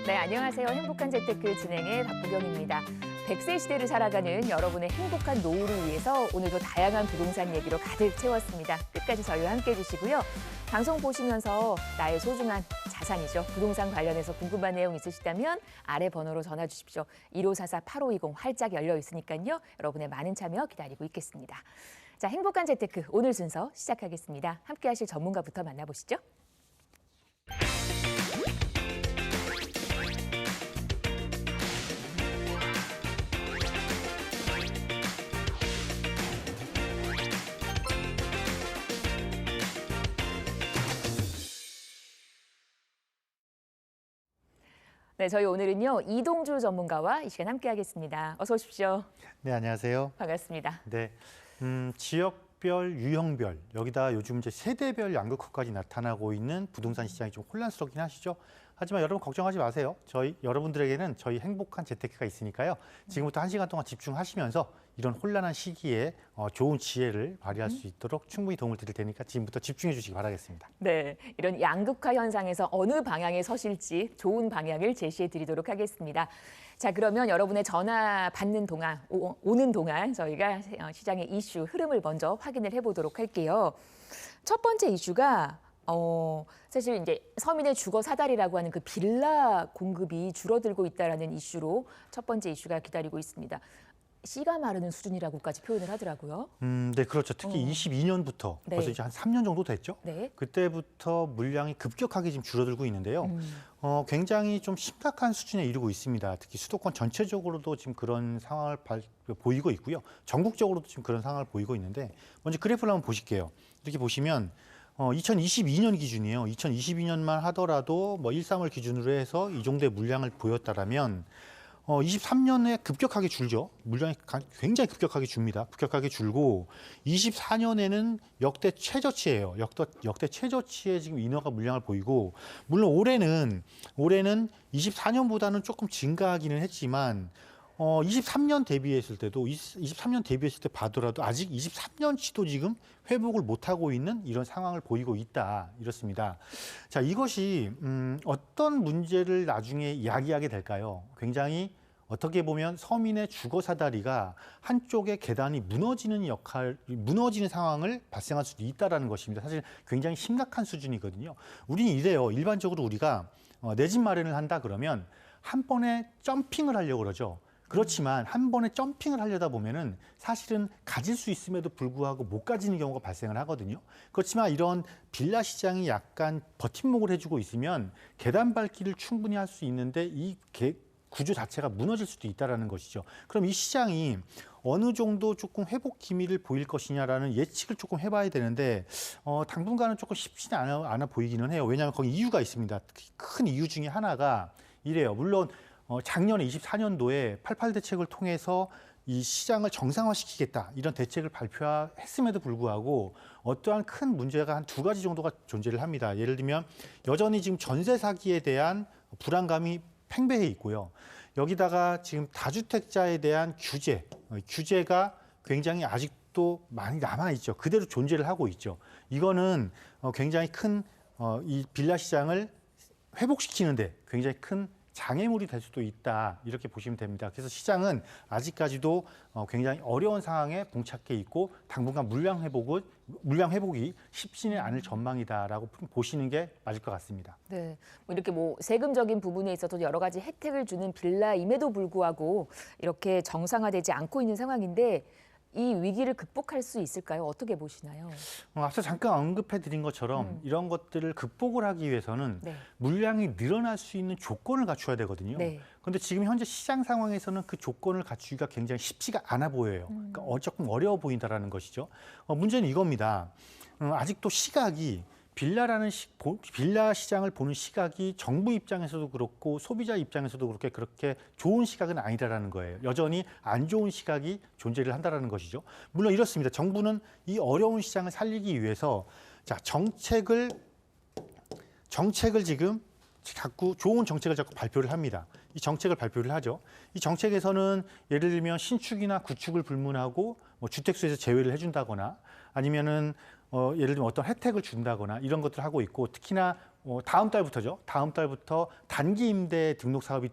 네, 안녕하세요. 행복한 재테크 진행의 박부경입니다. 100세 시대를 살아가는 여러분의 행복한 노후를 위해서 오늘도 다양한 부동산 얘기로 가득 채웠습니다. 끝까지 저희와 함께해 주시고요. 방송 보시면서 나의 소중한 자산이죠. 부동산 관련해서 궁금한 내용 있으시다면 아래 번호로 전화 주십시오. 1544-8520 활짝 열려 있으니까요. 여러분의 많은 참여 기다리고 있겠습니다. 자, 행복한 재테크 오늘 순서 시작하겠습니다. 함께하실 전문가부터 만나보시죠. 네, 저희 오늘은요 이동주 전문가와 이 시간 함께하겠습니다. 어서 오십시오. 네, 안녕하세요. 반갑습니다. 네, 지역별, 유형별, 여기다 요즘 이제 세대별 양극화까지 나타나고 있는 부동산 시장이 좀 혼란스럽긴 하시죠. 하지만 여러분 걱정하지 마세요. 여러분들에게는 저희 행복한 재테크가 있으니까요. 지금부터 1시간 동안 집중하시면서 이런 혼란한 시기에 좋은 지혜를 발휘할 수 있도록 충분히 도움을 드릴 테니까 지금부터 집중해 주시기 바라겠습니다. 네, 이런 양극화 현상에서 어느 방향에 서실지 좋은 방향을 제시해 드리도록 하겠습니다. 자, 그러면 여러분의 전화 받는 동안, 오는 동안 저희가 시장의 이슈 흐름을 먼저 확인을 해보도록 할게요. 첫 번째 이슈가 사실 이제 서민의 주거 사다리라고 하는 그 빌라 공급이 줄어들고 있다라는 이슈로 첫 번째 이슈가 기다리고 있습니다. 씨가 마르는 수준이라고까지 표현을 하더라고요. 네, 그렇죠. 특히 22년부터 네. 벌써 이제 한 3년 정도 됐죠. 네. 그때부터 물량이 급격하게 지금 줄어들고 있는데요. 굉장히 좀 심각한 수준에 이르고 있습니다. 특히 수도권 전체적으로도 지금 그런 상황을 보이고 있고요. 전국적으로도 지금 그런 상황을 보이고 있는데 먼저 그래프를 한번 보실게요. 이렇게 보시면 2022년 기준이에요. 2022년만 하더라도 뭐 1~3월 기준으로 해서 이 정도의 물량을 보였다라면 23년에 급격하게 줄죠. 물량이 굉장히 급격하게 줍니다. 급격하게 줄고 24년에는 역대 최저치예요. 역대 최저치에 지금 인허가 물량을 보이고 물론 올해는 24년보다는 조금 증가하기는 했지만 23년 대비했을 때도 23년 대비했을 때 봐더라도 아직 23년치도 지금 회복을 못하고 있는 이런 상황을 보이고 있다 이렇습니다. 자, 이것이 어떤 문제를 나중에 이야기하게 될까요? 굉장히 어떻게 보면 서민의 주거 사다리가 한쪽의 계단이 무너지는 상황을 발생할 수도 있다라는 것입니다. 사실 굉장히 심각한 수준이거든요. 우리는 이래요. 일반적으로 우리가 내 집 마련을 한다 그러면 한 번에 점핑을 하려고 그러죠. 그렇지만 한 번에 점핑을 하려다 보면은 사실은 가질 수 있음에도 불구하고 못 가지는 경우가 발생을 하거든요. 그렇지만 이런 빌라 시장이 약간 버팀목을 해주고 있으면 계단 밟기를 충분히 할 수 있는데 이 구조 자체가 무너질 수도 있다는 것이죠. 그럼 이 시장이 어느 정도 조금 회복 기미를 보일 것이냐라는 예측을 조금 해봐야 되는데 당분간은 조금 쉽지는 않아 보이기는 해요. 왜냐하면 거기 이유가 있습니다. 큰 이유 중에 하나가 이래요. 물론 작년에 24년도에 88 대책을 통해서 이 시장을 정상화시키겠다 이런 대책을 발표했음에도 불구하고 어떠한 큰 문제가 한 2가지 정도가 존재를 합니다. 예를 들면 여전히 지금 전세 사기에 대한 불안감이 팽배해 있고요. 여기다가 지금 다주택자에 대한 규제가 굉장히 아직도 많이 남아있죠. 그대로 존재를 하고 있죠. 이거는 굉장히 큰 이 빌라 시장을 회복시키는데 굉장히 큰 장애물이 될 수도 있다 이렇게 보시면 됩니다. 그래서 시장은 아직까지도 굉장히 어려운 상황에 봉착해 있고 당분간 물량 회복이 쉽지는 않을 전망이다라고 보시는 게 맞을 것 같습니다. 네, 이렇게 세금적인 부분에 있어서 여러 가지 혜택을 주는 빌라임에도 불구하고 이렇게 정상화되지 않고 있는 상황인데 이 위기를 극복할 수 있을까요? 어떻게 보시나요? 앞서 잠깐 언급해드린 것처럼 이런 것들을 극복을 하기 위해서는 네. 물량이 늘어날 수 있는 조건을 갖춰야 되거든요. 네. 그런데 지금 현재 시장 상황에서는 그 조건을 갖추기가 굉장히 쉽지가 않아 보여요. 그러니까 조금 어려워 보인다는 것이죠. 문제는 이겁니다. 아직도 시각이 빌라 시장을 보는 시각이 정부 입장에서도 그렇고 소비자 입장에서도 그렇게 좋은 시각은 아니다라는 거예요. 여전히 안 좋은 시각이 존재를 한다라는 것이죠. 물론 이렇습니다. 정부는 이 어려운 시장을 살리기 위해서 정책을 지금 좋은 정책을 자꾸 발표를 합니다. 이 정책을 발표를 하죠. 이 정책에서는 예를 들면 신축이나 구축을 불문하고 주택수에서 제외를 해준다거나 아니면은 예를 들면 어떤 혜택을 준다거나 이런 것들을 하고 있고 특히나 다음 달부터죠. 다음 달부터 단기 임대 등록 사업이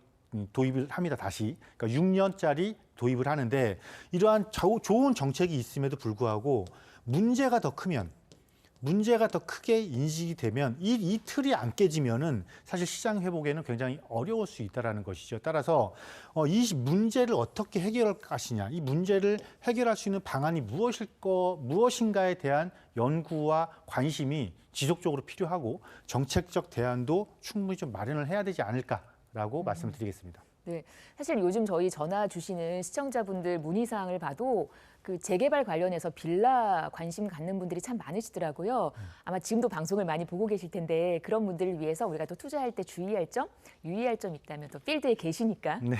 도입을 합니다. 다시. 그러니까 6년짜리 도입을 하는데 이러한 좋은 정책이 있음에도 불구하고 문제가 더 크게 인식이 되면 이 틀이 안 깨지면은 사실 시장 회복에는 굉장히 어려울 수 있다라는 것이죠. 따라서 이 문제를 어떻게 해결할 것이냐, 이 문제를 해결할 수 있는 방안이 무엇인가에 대한 연구와 관심이 지속적으로 필요하고 정책적 대안도 충분히 좀 마련을 해야 되지 않을까라고 말씀드리겠습니다. 네, 사실 요즘 저희 전화 주시는 시청자분들 문의사항을 봐도 그 재개발 관련해서 빌라 관심 갖는 분들이 참 많으시더라고요. 아마 지금도 방송을 많이 보고 계실 텐데 그런 분들을 위해서 우리가 또 투자할 때 주의할 점, 유의할 점 있다면 또 필드에 계시니까. 네,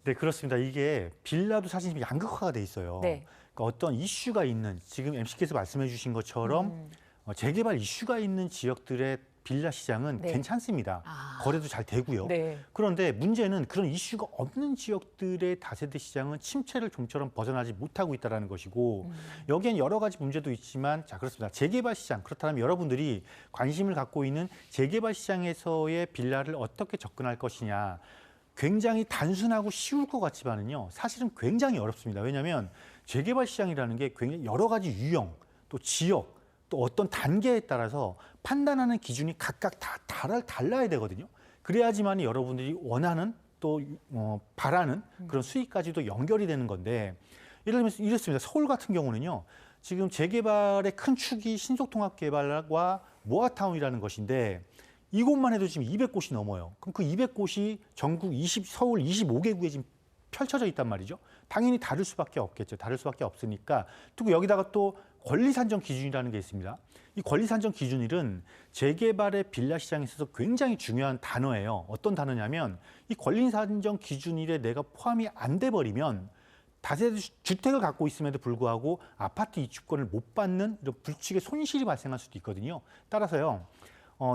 네 그렇습니다. 이게 빌라도 사실 지금 양극화가 돼 있어요. 네. 그러니까 어떤 이슈가 있는 지금 MC께서 말씀해주신 것처럼 재개발 이슈가 있는 지역들의 빌라 시장은 네. 괜찮습니다. 거래도 잘 되고요. 네. 그런데 문제는 그런 이슈가 없는 지역들의 다세대 시장은 침체를 좀처럼 벗어나지 못하고 있다는 것이고 여기엔 여러 가지 문제도 있지만 자 그렇습니다. 재개발 시장 그렇다면 여러분들이 관심을 갖고 있는 재개발 시장에서의 빌라를 어떻게 접근할 것이냐 굉장히 단순하고 쉬울 것 같지만은요 사실은 굉장히 어렵습니다. 왜냐하면 재개발 시장이라는 게 굉장히 여러 가지 유형 또 지역 또 어떤 단계에 따라서 판단하는 기준이 각각 다 달라야 되거든요. 그래야지만 여러분들이 원하는 또 바라는 그런 수익까지도 연결이 되는 건데 예를 들면 이렇습니다. 서울 같은 경우는요. 지금 재개발의 큰 축이 신속통합개발과 모아타운이라는 것인데 이곳만 해도 지금 200곳이 넘어요. 그럼 그 200곳이 전국 서울 25개구에 지금 펼쳐져 있단 말이죠. 당연히 다를 수밖에 없겠죠. 다를 수밖에 없으니까 또 여기다가 또 권리산정 기준이라는 게 있습니다. 이 권리산정 기준일은 재개발의 빌라 시장에 있어서 굉장히 중요한 단어예요. 어떤 단어냐면 이 권리산정 기준일에 내가 포함이 안 돼 버리면 다세대 주택을 갖고 있음에도 불구하고 아파트 이주권을 못 받는 이런 불측의 손실이 발생할 수도 있거든요. 따라서요.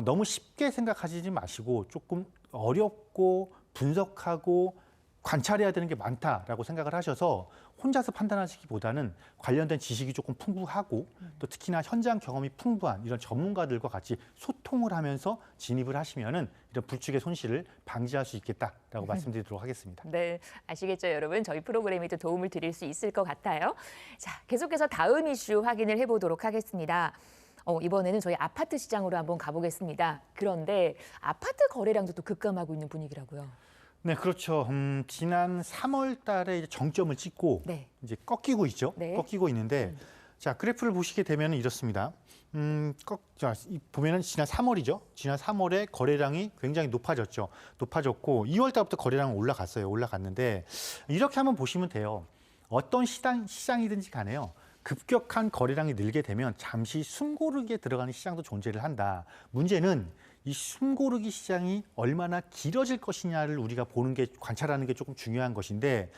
너무 쉽게 생각하지 마시고 조금 어렵고 분석하고 관찰해야 되는 게 많다라고 생각을 하셔서 혼자서 판단하시기보다는 관련된 지식이 조금 풍부하고 또 특히나 현장 경험이 풍부한 이런 전문가들과 같이 소통을 하면서 진입을 하시면은 이런 불측의 손실을 방지할 수 있겠다라고 말씀드리도록 하겠습니다. 네, 아시겠죠, 여러분? 저희 프로그램이 또 도움을 드릴 수 있을 것 같아요. 자, 계속해서 다음 이슈 확인을 해보도록 하겠습니다. 이번에는 저희 아파트 시장으로 한번 가보겠습니다. 그런데 아파트 거래량도 또 급감하고 있는 분위기라고요. 네, 그렇죠. 지난 3월 달에 이제 정점을 찍고 네. 이제 꺾이고 있죠. 네. 꺾이고 있는데 자, 그래프를 보시게 되면 이렇습니다. 보면은 지난 3월이죠. 지난 3월에 거래량이 굉장히 높아졌고 2월 달부터 거래량은 올라갔는데 이렇게 한번 보시면 돼요. 어떤 시장이든지 간에요. 급격한 거래량이 늘게 되면 잠시 숨고르기에 들어가는 시장도 존재를 한다. 문제는 이 숨고르기 시장이 얼마나 길어질 것이냐를 우리가 관찰하는 게 조금 중요한 것인데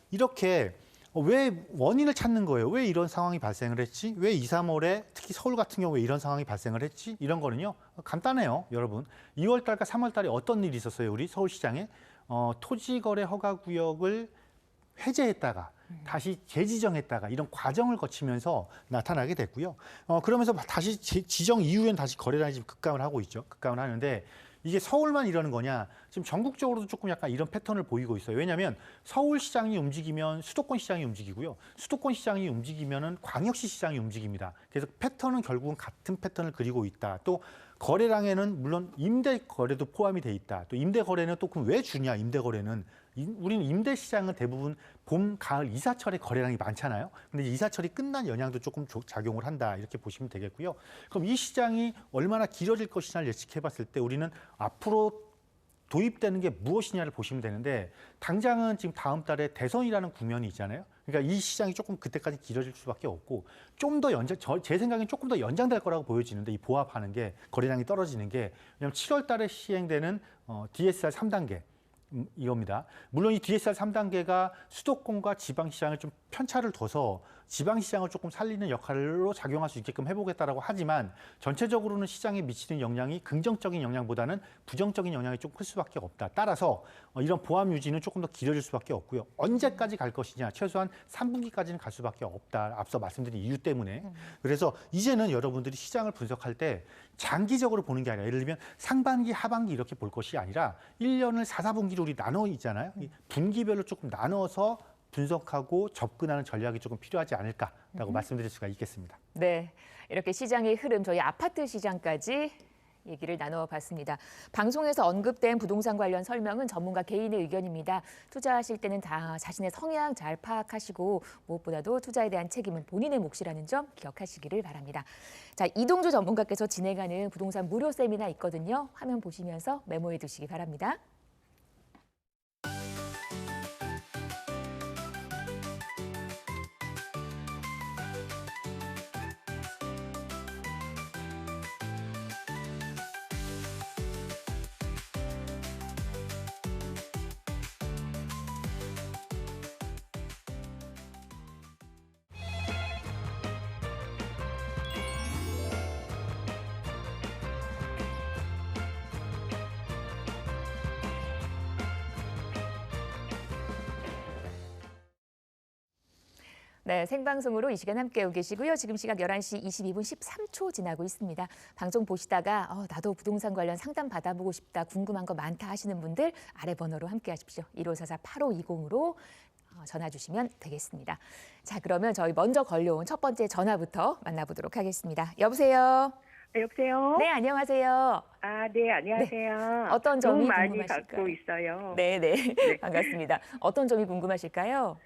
이렇게 왜 원인을 찾는 거예요? 왜 이런 상황이 발생을 했지? 왜 2, 3월에 특히 서울 같은 경우에 이런 상황이 발생을 했지? 이런 거는요. 간단해요, 여러분. 2월 달과 3월 달에 어떤 일이 있었어요? 우리 서울시장에 토지거래 허가구역을 해제했다가 다시 재지정했다가 이런 과정을 거치면서 나타나게 됐고요. 그러면서 다시 지정 이후엔 다시 거래량이 지금 급감을 하고 있죠. 급감을 하는데 이게 서울만 이러는 거냐? 지금 전국적으로도 조금 약간 이런 패턴을 보이고 있어요. 왜냐하면 서울 시장이 움직이면 수도권 시장이 움직이고요. 수도권 시장이 움직이면은 광역시 시장이 움직입니다. 그래서 패턴은 결국은 같은 패턴을 그리고 있다. 또 거래량에는 물론 임대 거래도 포함이 돼 있다. 또 임대 거래는 또 그럼 왜 주냐? 임대 거래는 우리는 임대 시장은 대부분 봄, 가을, 이사철에 거래량이 많잖아요. 근데 이사철이 끝난 영향도 조금 작용을 한다. 이렇게 보시면 되겠고요. 그럼 이 시장이 얼마나 길어질 것이냐를 예측해 봤을 때 우리는 앞으로 도입되는 게 무엇이냐를 보시면 되는데 당장은 지금 다음 달에 대선이라는 국면이 있잖아요. 그러니까 이 시장이 조금 그때까지 길어질 수밖에 없고 좀 더 제 생각엔 조금 더 연장될 거라고 보여지는데 이 보합하는 게 거래량이 떨어지는 게 왜냐하면 7월 달에 시행되는 DSR 3단계 이겁니다. 물론 이 DSR 3단계가 수도권과 지방시장을 좀 편차를 둬서 지방시장을 조금 살리는 역할로 작용할 수 있게끔 해보겠다라고 하지만 전체적으로는 시장에 미치는 영향이 긍정적인 영향보다는 부정적인 영향이 좀 클 수밖에 없다. 따라서 이런 보합 유지는 조금 더 길어질 수밖에 없고요. 언제까지 갈 것이냐, 최소한 3분기까지는 갈 수밖에 없다. 앞서 말씀드린 이유 때문에. 그래서 이제는 여러분들이 시장을 분석할 때 장기적으로 보는 게 아니라 예를 들면 상반기, 하반기 이렇게 볼 것이 아니라 1년을 4, 4분기로 우리 나눠 있잖아요. 이 분기별로 조금 나눠서 분석하고 접근하는 전략이 조금 필요하지 않을까라고 말씀드릴 수가 있겠습니다. 네, 이렇게 시장의 흐름, 저희 아파트 시장까지 얘기를 나눠봤습니다. 방송에서 언급된 부동산 관련 설명은 전문가 개인의 의견입니다. 투자하실 때는 다 자신의 성향 잘 파악하시고 무엇보다도 투자에 대한 책임은 본인의 몫이라는 점 기억하시기를 바랍니다. 자, 이동주 전문가께서 진행하는 부동산 무료 세미나 있거든요. 화면 보시면서 메모해 두시기 바랍니다. 네, 생방송으로 이 시간 함께하고 계시고요. 지금 시각 11시 22분 13초 지나고 있습니다. 방송 보시다가 나도 부동산 관련 상담 받아보고 싶다, 궁금한 거 많다 하시는 분들 아래 번호로 함께하십시오. 1544-8520으로 전화 주시면 되겠습니다. 자, 그러면 저희 먼저 걸려온 첫 번째 전화부터 만나보도록 하겠습니다. 여보세요? 여보세요? 네, 안녕하세요. 아, 네, 안녕하세요. 네. 어떤 점이 너무 많이 궁금하실까요? 갖고 있어요. 네, 네. 네. 반갑습니다. 어떤 점이 궁금하실까요?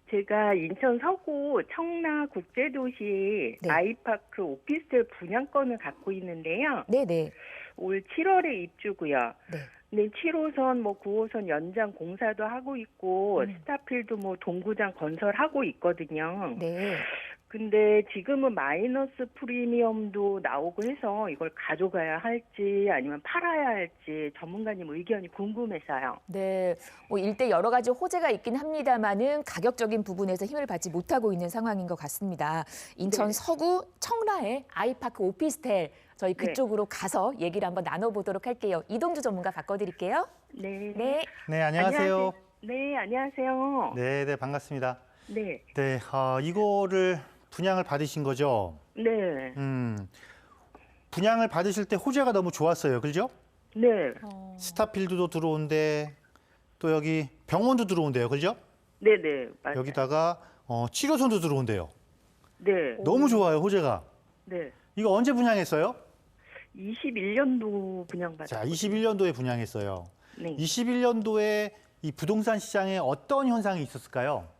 제가 인천 서구 청라 국제도시 네. 아이파크 오피스텔 분양권을 갖고 있는데요. 네, 네. 올 7월에 입주고요. 네. 네, 7호선, 9호선 연장 공사도 하고 있고 스타필드 동구장 건설하고 있거든요. 네. 근데 지금은 마이너스 프리미엄도 나오고 해서 이걸 가져가야 할지 아니면 팔아야 할지 전문가님 의견이 궁금해서요. 네, 일대 여러 가지 호재가 있긴 합니다만은 가격적인 부분에서 힘을 받지 못하고 있는 상황인 것 같습니다. 인천 네. 서구 청라의 아이파크 오피스텔, 저희 네. 그쪽으로 가서 얘기를 한번 나눠보도록 할게요. 이동주 전문가 바꿔드릴게요. 네. 네. 네, 안녕하세요. 네, 안녕하세요. 네, 네, 반갑습니다. 네. 네, 이거를 분양을 받으신 거죠? 네. 분양을 받으실 때 호재가 너무 좋았어요. 그죠? 네. 스타필드도 들어온대, 또 여기 병원도 들어온대요. 그죠? 네, 네. 맞아요. 여기다가 치료선도 들어온대요. 네. 너무 좋아요, 호재가. 네. 이거 언제 분양했어요? 21년도 분양받았어요. 자, 21년도에 분양했어요. 네. 21년도에 이 부동산 시장에 어떤 현상이 있었을까요?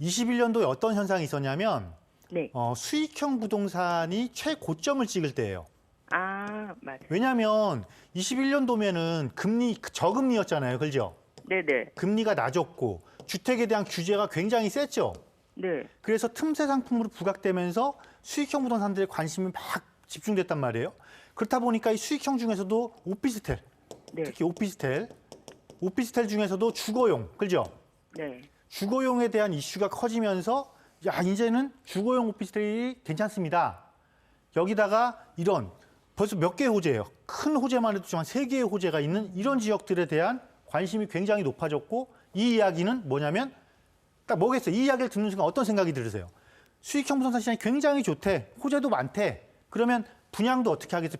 21년도에 어떤 현상이 있었냐면 네. 수익형 부동산이 최고점을 찍을 때예요. 아, 맞아요. 왜냐하면 21년도면은 금리 저금리였잖아요, 그죠? 네, 네. 금리가 낮았고 주택에 대한 규제가 굉장히 셌죠. 네. 그래서 틈새 상품으로 부각되면서 수익형 부동산들의 관심이 막 집중됐단 말이에요. 그렇다 보니까 이 수익형 중에서도 오피스텔, 네. 특히 오피스텔 중에서도 주거용, 그죠? 네. 주거용에 대한 이슈가 커지면서 야, 이제는 주거용 오피스텔이 괜찮습니다. 여기다가 이런 벌써 몇 개의 호재예요. 큰 호재만 해도 한 3개의 호재가 있는 이런 지역들에 대한 관심이 굉장히 높아졌고 이 이야기는 뭐냐면 딱 뭐겠어요. 이 이야기를 듣는 순간 어떤 생각이 들으세요? 수익형 부동산 시장이 굉장히 좋대. 호재도 많대. 그러면 분양도 어떻게 하겠어요?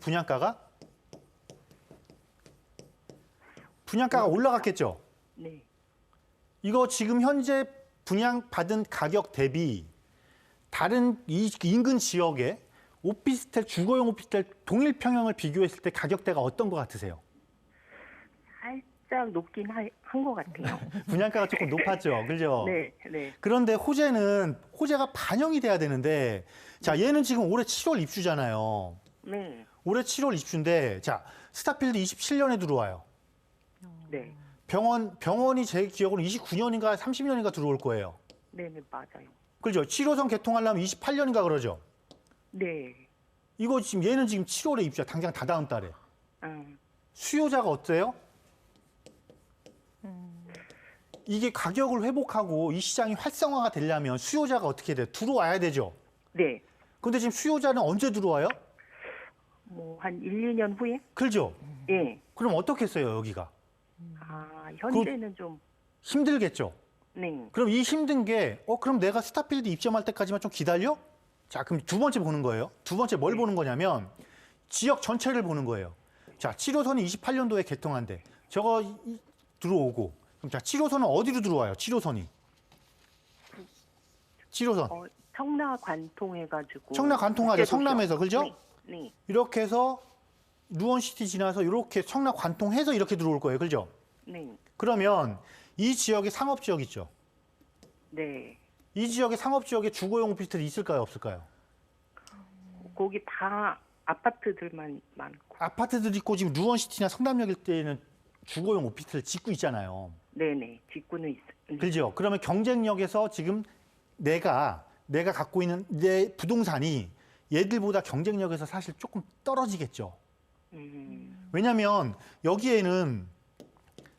분양가가 올라갔겠죠. 네. 이거 지금 현재 분양받은 가격 대비 다른 이 인근 지역의 오피스텔, 주거용 오피스텔 동일 평형을 비교했을 때 가격대가 어떤 것 같으세요? 살짝 높긴 한 것 같아요. 분양가가 조금 높았죠, 그죠? 네, 네. 그런데 호재가 반영이 돼야 되는데, 자, 얘는 지금 올해 7월 입주잖아요. 네. 올해 7월 입주인데, 자, 스타필드 27년에 들어와요. 네. 병원이 제 기억으로 29년인가 30년인가 들어올 거예요. 네, 네, 맞아요. 그죠? 7호선 개통하려면 28년인가 그러죠? 네. 이거 얘는 지금 7월에 입주야. 당장 다다음 달에. 음. 수요자가 어때요? 이게 가격을 회복하고 이 시장이 활성화가 되려면 수요자가 어떻게 돼요? 들어와야 되죠. 네. 근데 지금 수요자는 언제 들어와요? 뭐 한 1, 2년 후에? 그렇죠. 예. 그럼 어떻겠어요, 여기가? 아, 현재는 좀 힘들겠죠. 네. 그럼 이 힘든 게 그럼 내가 스타필드 입점할 때까지만 좀 기다려? 자, 그럼 두 번째 보는 거예요. 두 번째 뭘 보는 거냐면 지역 전체를 보는 거예요. 자, 7호선이 28년도에 개통한대. 저거 들어오고. 그럼 자, 7호선은 어디로 들어와요? 7호선이. 7호선. 청라 관통해가지고. 청라 관통하죠. 성남에서, 그죠? 네. 네. 이렇게 해서 루원시티 지나서 이렇게 청라 관통해서 이렇게 들어올 거예요. 그죠? 네. 그러면 이 지역에 상업지역 있죠. 네. 이 지역에 상업지역에 주거용 오피스텔이 있을까요? 없을까요? 거기 다 아파트들만 많고. 아파트들 있고 지금 루원시티나 성남역 일대에는 주거용 오피스텔 짓고 있잖아요. 네네. 직구는 있어요. 그죠? 그러면 경쟁력에서 지금 내가 갖고 있는 내 부동산이 얘들보다 경쟁력에서 사실 조금 떨어지겠죠. 왜냐하면 여기에는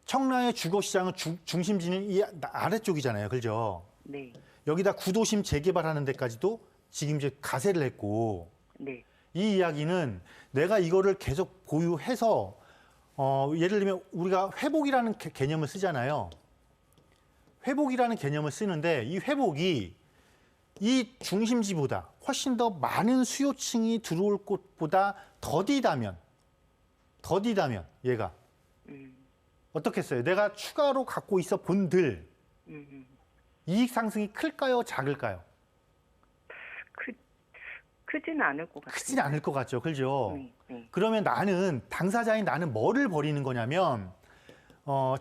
청라의 주거시장은 중심지는 이 아래쪽이잖아요. 그죠? 네. 여기다 구도심 재개발하는 데까지도 지금 이제 가세를 했고 네. 이 이야기는 내가 이거를 계속 보유해서 예를 들면 우리가 회복이라는 개념을 쓰잖아요. 회복이라는 개념을 쓰는데 이 회복이 이 중심지보다 훨씬 더 많은 수요층이 들어올 곳보다 더디다면 얘가 어떻겠어요? 내가 추가로 갖고 있어 본들 이익 상승이 클까요? 작을까요? 크지는 않을 것 같아요. 크진 않을 것 같죠. 그죠? 네. 그러면 당사자인 나는 뭐를 버리는 거냐면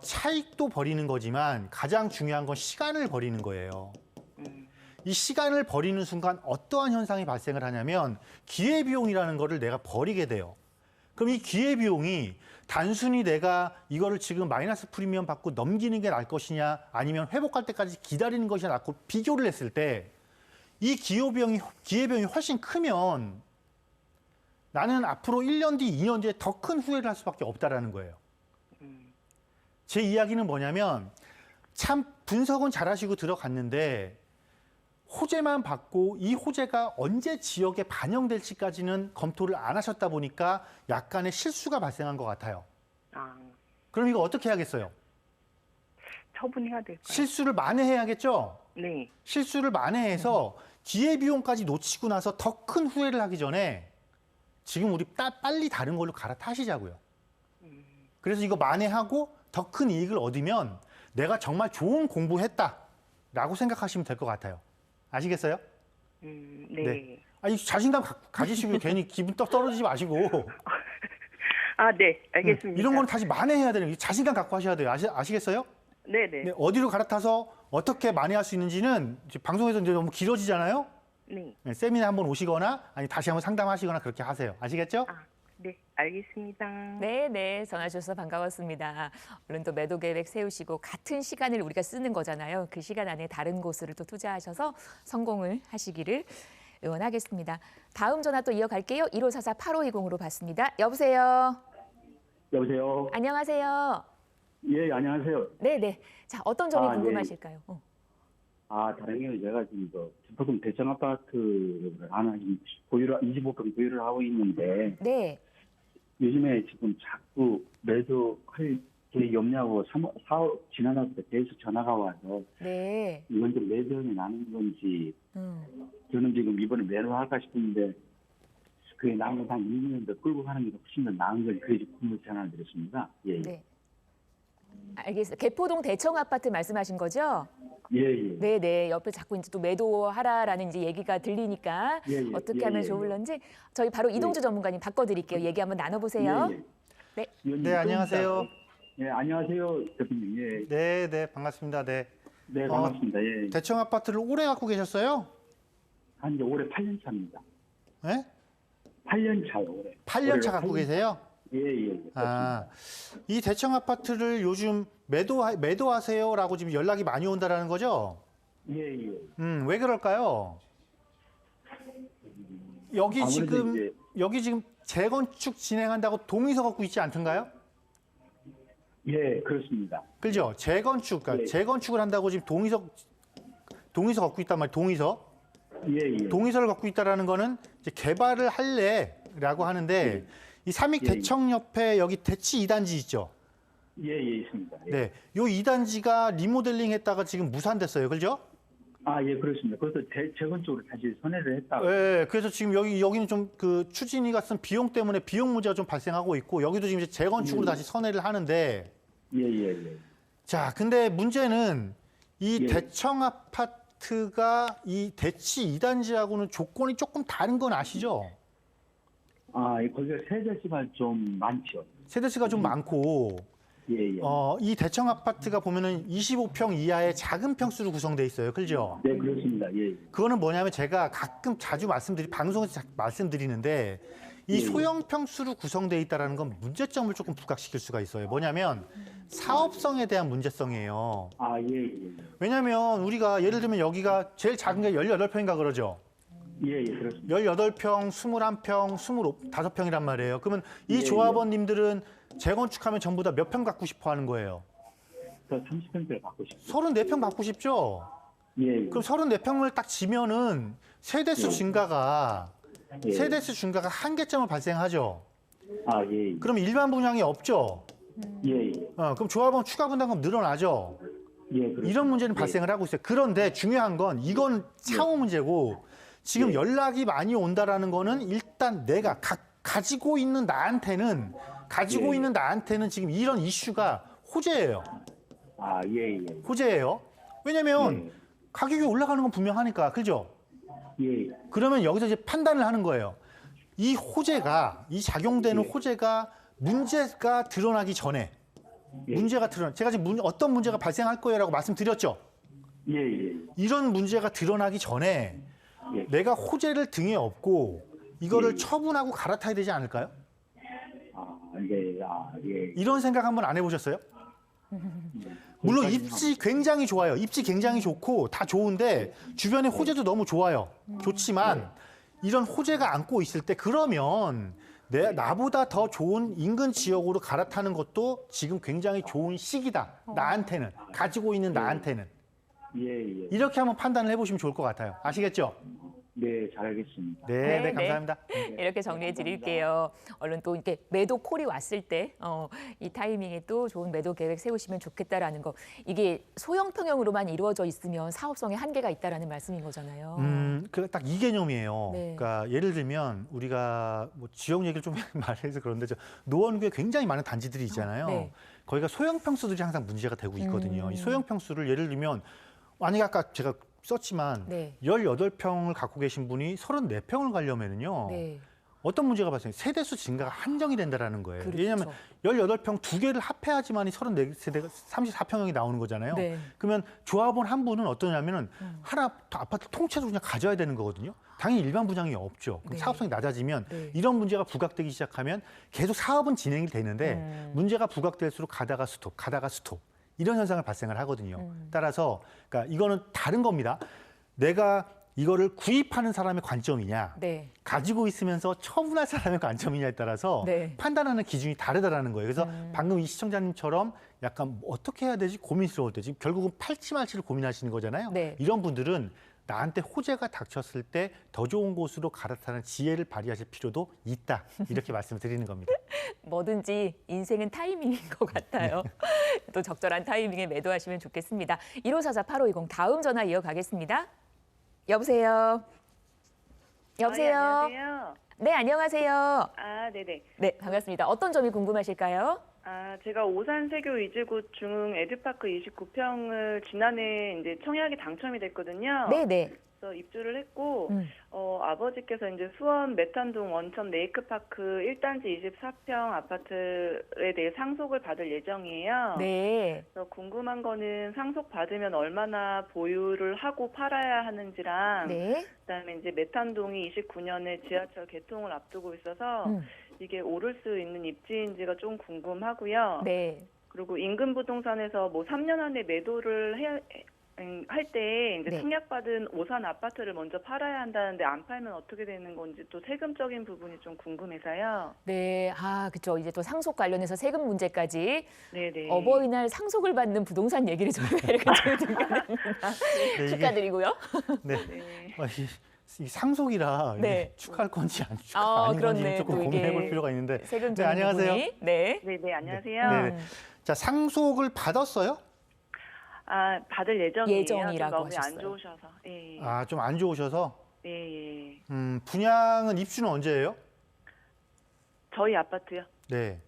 차익도 버리는 거지만 가장 중요한 건 시간을 버리는 거예요. 이 시간을 버리는 순간 어떠한 현상이 발생을 하냐면 기회비용이라는 거를 내가 버리게 돼요. 그럼 이 기회비용이 단순히 내가 이거를 지금 마이너스 프리미엄 받고 넘기는 게 나을 것이냐 아니면 회복할 때까지 기다리는 것이 낫고 비교를 했을 때 이 기회비용이 훨씬 크면 나는 앞으로 1년 뒤, 2년 뒤에 더 큰 후회를 할 수밖에 없다라는 거예요. 제 이야기는 뭐냐면 참 분석은 잘하시고 들어갔는데 호재만 받고 이 호재가 언제 지역에 반영될지까지는 검토를 안 하셨다 보니까 약간의 실수가 발생한 것 같아요. 그럼 이거 어떻게 해야겠어요? 처분해야 될까요? 실수를 만회해야겠죠? 네. 실수를 만회해서 기회비용까지 놓치고 나서 더 큰 후회를 하기 전에 지금 우리 빨리 다른 걸로 갈아타시자고요. 그래서 이거 만회하고 더 큰 이익을 얻으면 내가 정말 좋은 공부했다라고 생각하시면 될 것 같아요. 아시겠어요? 네. 아니 자신감 가지시고 괜히 기분 떨어지지 마시고. 네, 알겠습니다. 이런 거는 다시 만회해야 되는 거예요. 자신감 갖고 하셔야 돼요. 아시겠어요? 네네. 네, 어디로 갈아타서 어떻게 만회할 수 있는지는 이제 방송에서 이제 너무 길어지잖아요. 네. 네, 세미나 한번 오시거나 아니 다시 한번 상담하시거나 그렇게 하세요. 아시겠죠? 네, 알겠습니다. 네, 전화 주셔서 반가웠습니다. 얼른 또 매도 계획 세우시고 같은 시간을 우리가 쓰는 거잖아요. 그 시간 안에 다른 곳으로 또 투자하셔서 성공을 하시기를 응원하겠습니다. 다음 전화 또 이어갈게요. 1544-8520으로 받습니다. 여보세요. 여보세요. 안녕하세요. 예, 안녕하세요. 네네. 자, 어떤 점이 네. 궁금하실까요? 다른 게 제가 지금 보통 대청 아파트를 하나 25평 보유를 하고 있는데 네. 요즘에 지금 자꾸 매도할 계획이 없냐고 4월 지나서 계속 전화가 와서 네. 이건 좀 매도는 나는 건지 저는 지금 이번에 매도할까 싶은데 그게 나은 건 한 2년 더 끌고 가는 게 훨씬 더 나은 건지 그래서 궁금해 전화를 드렸습니다. 예. 네. 알겠습니다. 개포동 대청 아파트 말씀하신 거죠? 예. 네네. 옆에 자꾸 이제 또 매도하라라는 이제 얘기가 들리니까 예. 어떻게 하면 좋을런지 저희 바로 이동주 전문가님 바꿔드릴게요. 얘기 한번 나눠보세요. 네. 네, 안녕하세요. 네, 안녕하세요, 대표님. 예. 네, 반갑습니다. 네. 네, 반갑습니다. 예. 대청 아파트를 오래 갖고 계셨어요? 한 이제 올해 8년 차입니다. 네? 8년 차요, 올해. 8년 차 갖고 8년. 계세요? 예. 이 대청 아파트를 요즘 매도하세요라고 지금 연락이 많이 온다라는 거죠? 예. 왜 그럴까요? 여기 아무래도 이제 지금 재건축 진행한다고 동의서 갖고 있지 않던가요? 예, 그렇습니다. 그죠? 재건축, 그러니까 예. 재건축을 한다고 지금 동의서 갖고 있단 말이에요. 동의서. 예, 예. 동의서를 갖고 있다라는 거는 이제 개발을 할래라고 하는데 이 삼익 예, 예. 대청 옆에 여기 대치 2단지 있죠. 예, 예, 있습니다. 예. 네, 요 2단지가 리모델링 했다가 지금 무산됐어요. 그죠? 아, 예, 그렇습니다. 그것도 재건축으로 다시 선회를 했다고. 네, 그래서 지금 여기는 좀 그 추진위가 쓴 비용 때문에 비용 문제가 좀 발생하고 있고 여기도 지금 이제 재건축으로 다시 선회를 하는데 예, 예, 예. 자, 근데 문제는 이 예. 대청 아파트가 이 대치 2단지하고는 조건이 조금 다른 건 아시죠? 아, 거기가 세대수가 좀 많죠. 세대수가 좀 많고 예, 예. 이 대청 아파트가 보면은 25평 이하의 작은 평수로 구성돼 있어요. 그죠? 네, 그렇습니다. 예, 예. 그거는 뭐냐면 제가 가끔 자주 방송에서 말씀드리는데 이 예, 예. 소형 평수로 구성돼 있다라는 건 문제점을 조금 부각시킬 수가 있어요. 뭐냐면 사업성에 대한 문제성이에요. 아, 예, 예. 왜냐면 우리가 예를 들면 여기가 제일 작은 게 18평인가 그러죠. 예, 예, 그렇습니다. 18평, 21평, 25평이란 말이에요. 그러면 이 예, 조합원님들은 재건축하면 전부 다 몇 평 갖고 싶어 하는 거예요? 저 30평대를 받고 싶습니다. 34평 갖고 싶죠? 예, 예. 그럼 34평을 딱 지면은 세대수 증가가 예. 세대수 증가가 한계점을 발생하죠. 아, 예, 예. 그럼 일반 분양이 없죠. 예, 예. 그럼 조합원 추가 분담금 늘어나죠. 예, 그렇습니다. 이런 문제는 예. 발생을 하고 있어요. 그런데 중요한 건 이건 차후 문제고 지금 예. 연락이 많이 온다라는 거는 일단 내가 가지고 있는 나한테는 예. 있는 나한테는 지금 이런 이슈가 호재예요. 아, 예, 예. 호재예요. 왜냐면 예. 가격이 올라가는 건 분명하니까. 그죠? 예, 그러면 여기서 이제 판단을 하는 거예요. 이 호재가, 이 작용되는 예. 호재가 문제가 드러나기 전에, 예. 제가 지금 어떤 문제가 발생할 거예요라고 말씀드렸죠. 예, 예. 이런 문제가 드러나기 전에 예. 내가 호재를 등에 업고 이거를 예. 처분하고 갈아타야 되지 않을까요? 아, 예, 아, 예. 이런 생각 한번 안 해보셨어요? 물론 거기까지는 입지 굉장히 좋아요. 입지 굉장히 좋고 다 좋은데 주변에 호재도 너무 좋아요. 좋지만 이런 호재가 안고 있을 때 그러면 나보다 더 좋은 인근 지역으로 갈아타는 것도 지금 굉장히 좋은 시기다. 나한테는. 가지고 있는 나한테는. 예, 예. 이렇게 한번 판단을 해보시면 좋을 것 같아요. 아시겠죠? 네, 잘 알겠습니다. 네, 네, 감사합니다. 이렇게 정리해 드릴게요. 얼른 또 이렇게 매도 콜이 왔을 때 이 타이밍에 또 좋은 매도 계획 세우시면 좋겠다라는 거. 이게 소형 평형으로만 이루어져 있으면 사업성에 한계가 있다라는 말씀인 거잖아요. 딱 이 개념이에요. 네. 그러니까 예를 들면 우리가 뭐 지역 얘기를 좀 말해서 그런데 노원구에 굉장히 많은 단지들이 있잖아요. 네. 거기가 소형 평수들이 항상 문제가 되고 있거든요. 이 소형 평수를 예를 들면 만약에 아까 제가 썼지만 네. 18평을 갖고 계신 분이 34평을 가려면은요. 네. 어떤 문제가 발생해요? 세대수 증가가 한정이 된다라는 거예요. 그렇죠. 왜냐하면 18평 두 개를 합해야지만이 34세대가 34평형이 나오는 거잖아요. 네. 그러면 조합원 한 분은 어떠냐면은 하나 아파트 통째로 그냥 가져야 되는 거거든요. 당연히 일반 분양이 없죠. 그럼 네. 사업성이 낮아지면 네. 이런 문제가 부각되기 시작하면 계속 사업은 진행이 되는데 문제가 부각될수록 가다가 스톱. 이런 현상을 발생을 하거든요. 따라서 그러니까 이거는 다른 겁니다. 내가 이거를 구입하는 사람의 관점이냐, 네. 가지고 있으면서 처분할 사람의 관점이냐에 따라서 네. 판단하는 기준이 다르다라는 거예요. 그래서 방금 이 시청자님처럼 약간 어떻게 해야 되지 고민스러울 때 지금 결국은 팔지 말지를 고민하시는 거잖아요. 네. 이런 분들은 나한테 호재가 닥쳤을 때 더 좋은 곳으로 갈아타는 지혜를 발휘하실 필요도 있다. 이렇게 말씀을 드리는 겁니다. 뭐든지 인생은 타이밍인 것 같아요. 또 적절한 타이밍에 매도하시면 좋겠습니다. 1544-8520 다음 전화 이어가겠습니다. 여보세요. 여보세요. 안녕하세요. 네, 안녕하세요. 아, 네네. 네, 반갑습니다. 어떤 점이 궁금하실까요? 아, 제가 오산 세교 이지구 중흥 에듀파크 29평을 지난해 이제 청약이 당첨이 됐거든요. 네, 네. 그래서 입주를 했고, 아버지께서 이제 수원 메탄동 원천 레이크파크 1단지 24평 아파트에 대해 상속을 받을 예정이에요. 네. 그래서 궁금한 거는 상속 받으면 얼마나 보유를 하고 팔아야 하는지랑, 네. 그다음에 이제 메탄동이 29년에 지하철 개통을 앞두고 있어서 이게 오를 수 있는 입지인지가 좀 궁금하고요. 네. 그리고 인근 부동산에서 뭐 3년 안에 매도를 할 때 이제 네. 청약받은 오산 아파트를 먼저 팔아야 한다는데 안 팔면 어떻게 되는 건지 또 세금적인 부분이 좀 궁금해서요. 네, 그렇죠. 이제 또 상속 관련해서 세금 문제까지 네네. 어버이날 상속을 받는 부동산 얘기를 저희가 이렇게 좀 듣게 됩니다. 네, 이게 축하드리고요. 네. 네. 이 상속이라 네. 이게 축하할 건지 안 아, 아닌 건지 그렇네. 조금 또 이게 고민해 볼 필요가 있는데. 세금적인 네, 안녕하세요. 부분이. 네. 네네, 안녕하세요. 네. 자, 상속을 받았어요? 받을 예정이에요. 예정이라고 좀 마음이 하셨어요. 안 좋으셔서. 예. 아, 좀 안 좋으셔서. 예. 분양은 입주는 언제예요? 저희 아파트요. 네.